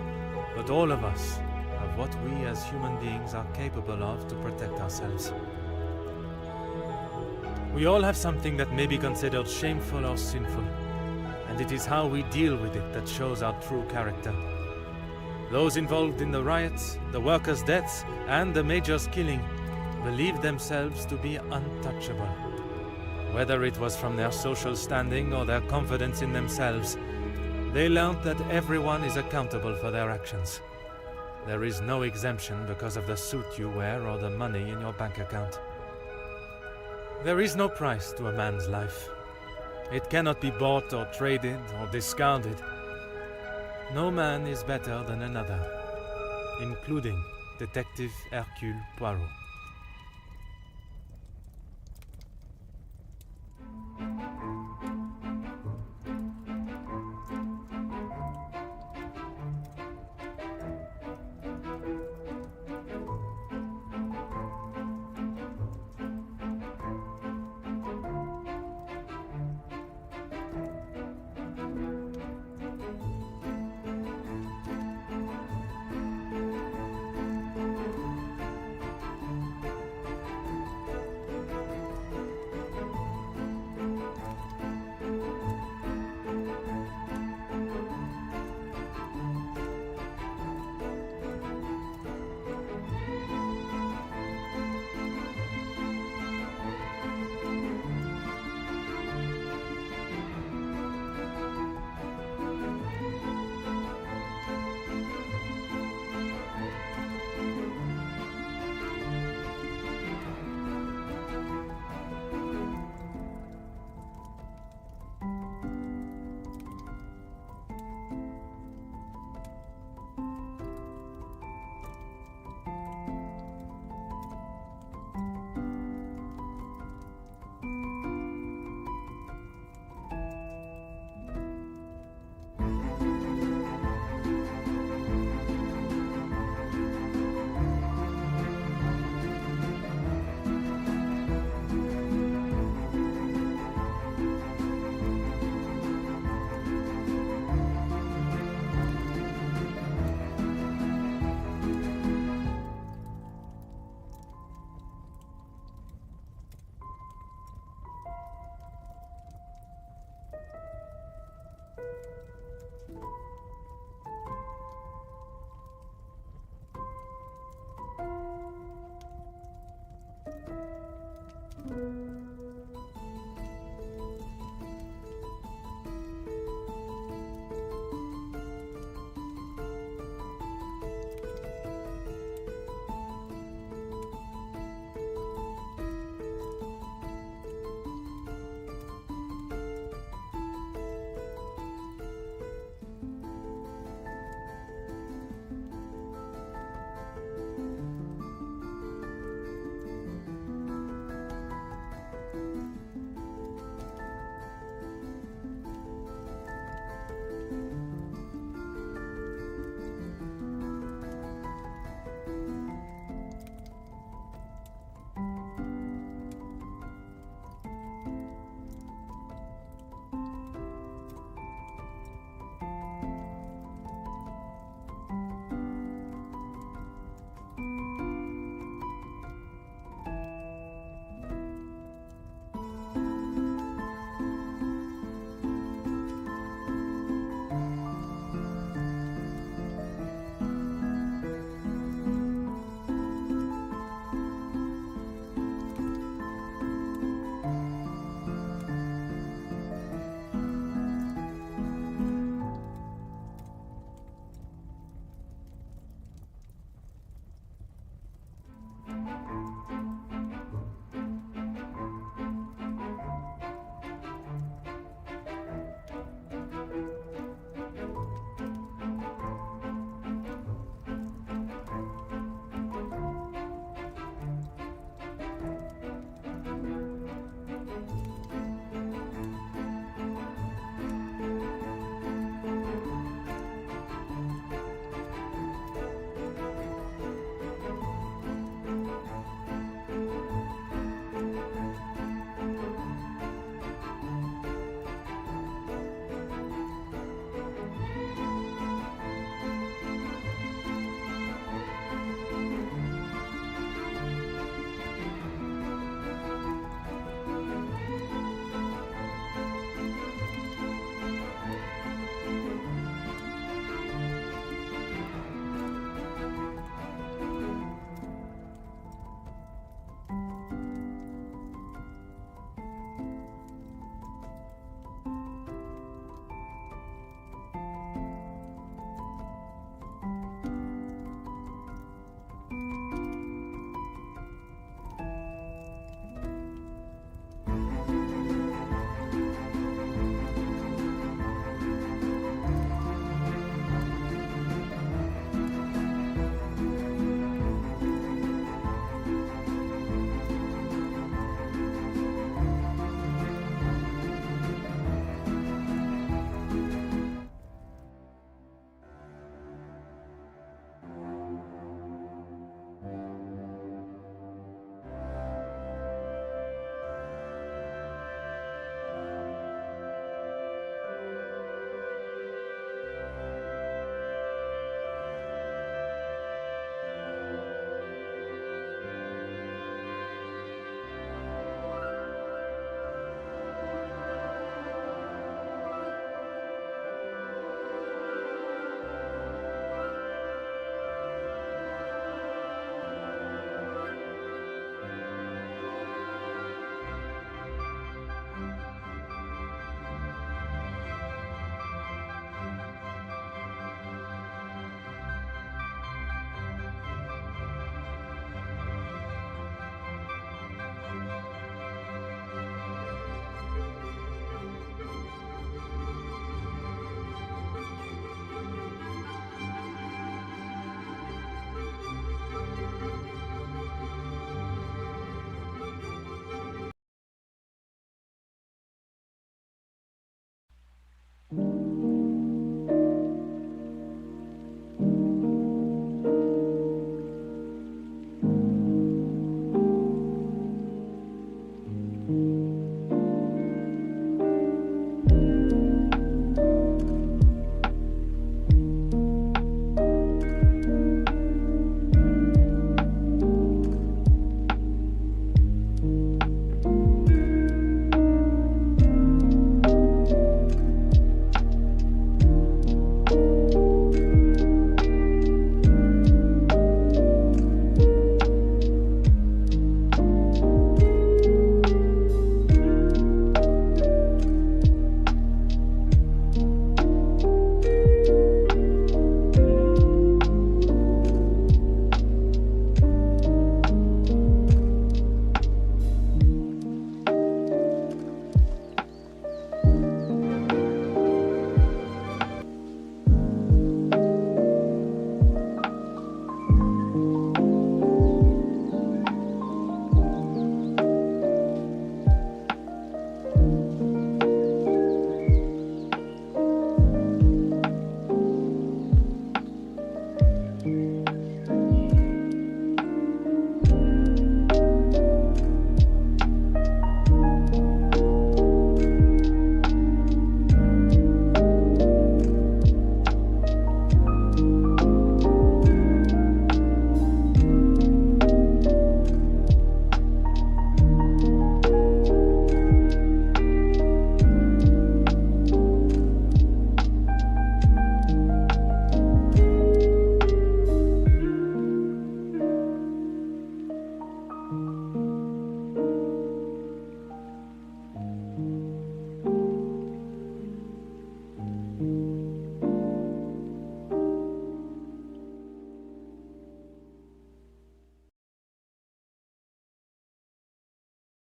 but all of us, of what we as human beings are capable of to protect ourselves. We all have something that may be considered shameful or sinful, and it is how we deal with it that shows our true character. Those involved in the riots, the workers' deaths, and the Major's killing believed themselves to be untouchable. Whether it was from their social standing or their confidence in themselves, they learned that everyone is accountable for their actions. There is no exemption because of the suit you wear or the money in your bank account. There is no price to a man's life. It cannot be bought or traded or discarded. No man is better than another, including Detective Hercule Poirot.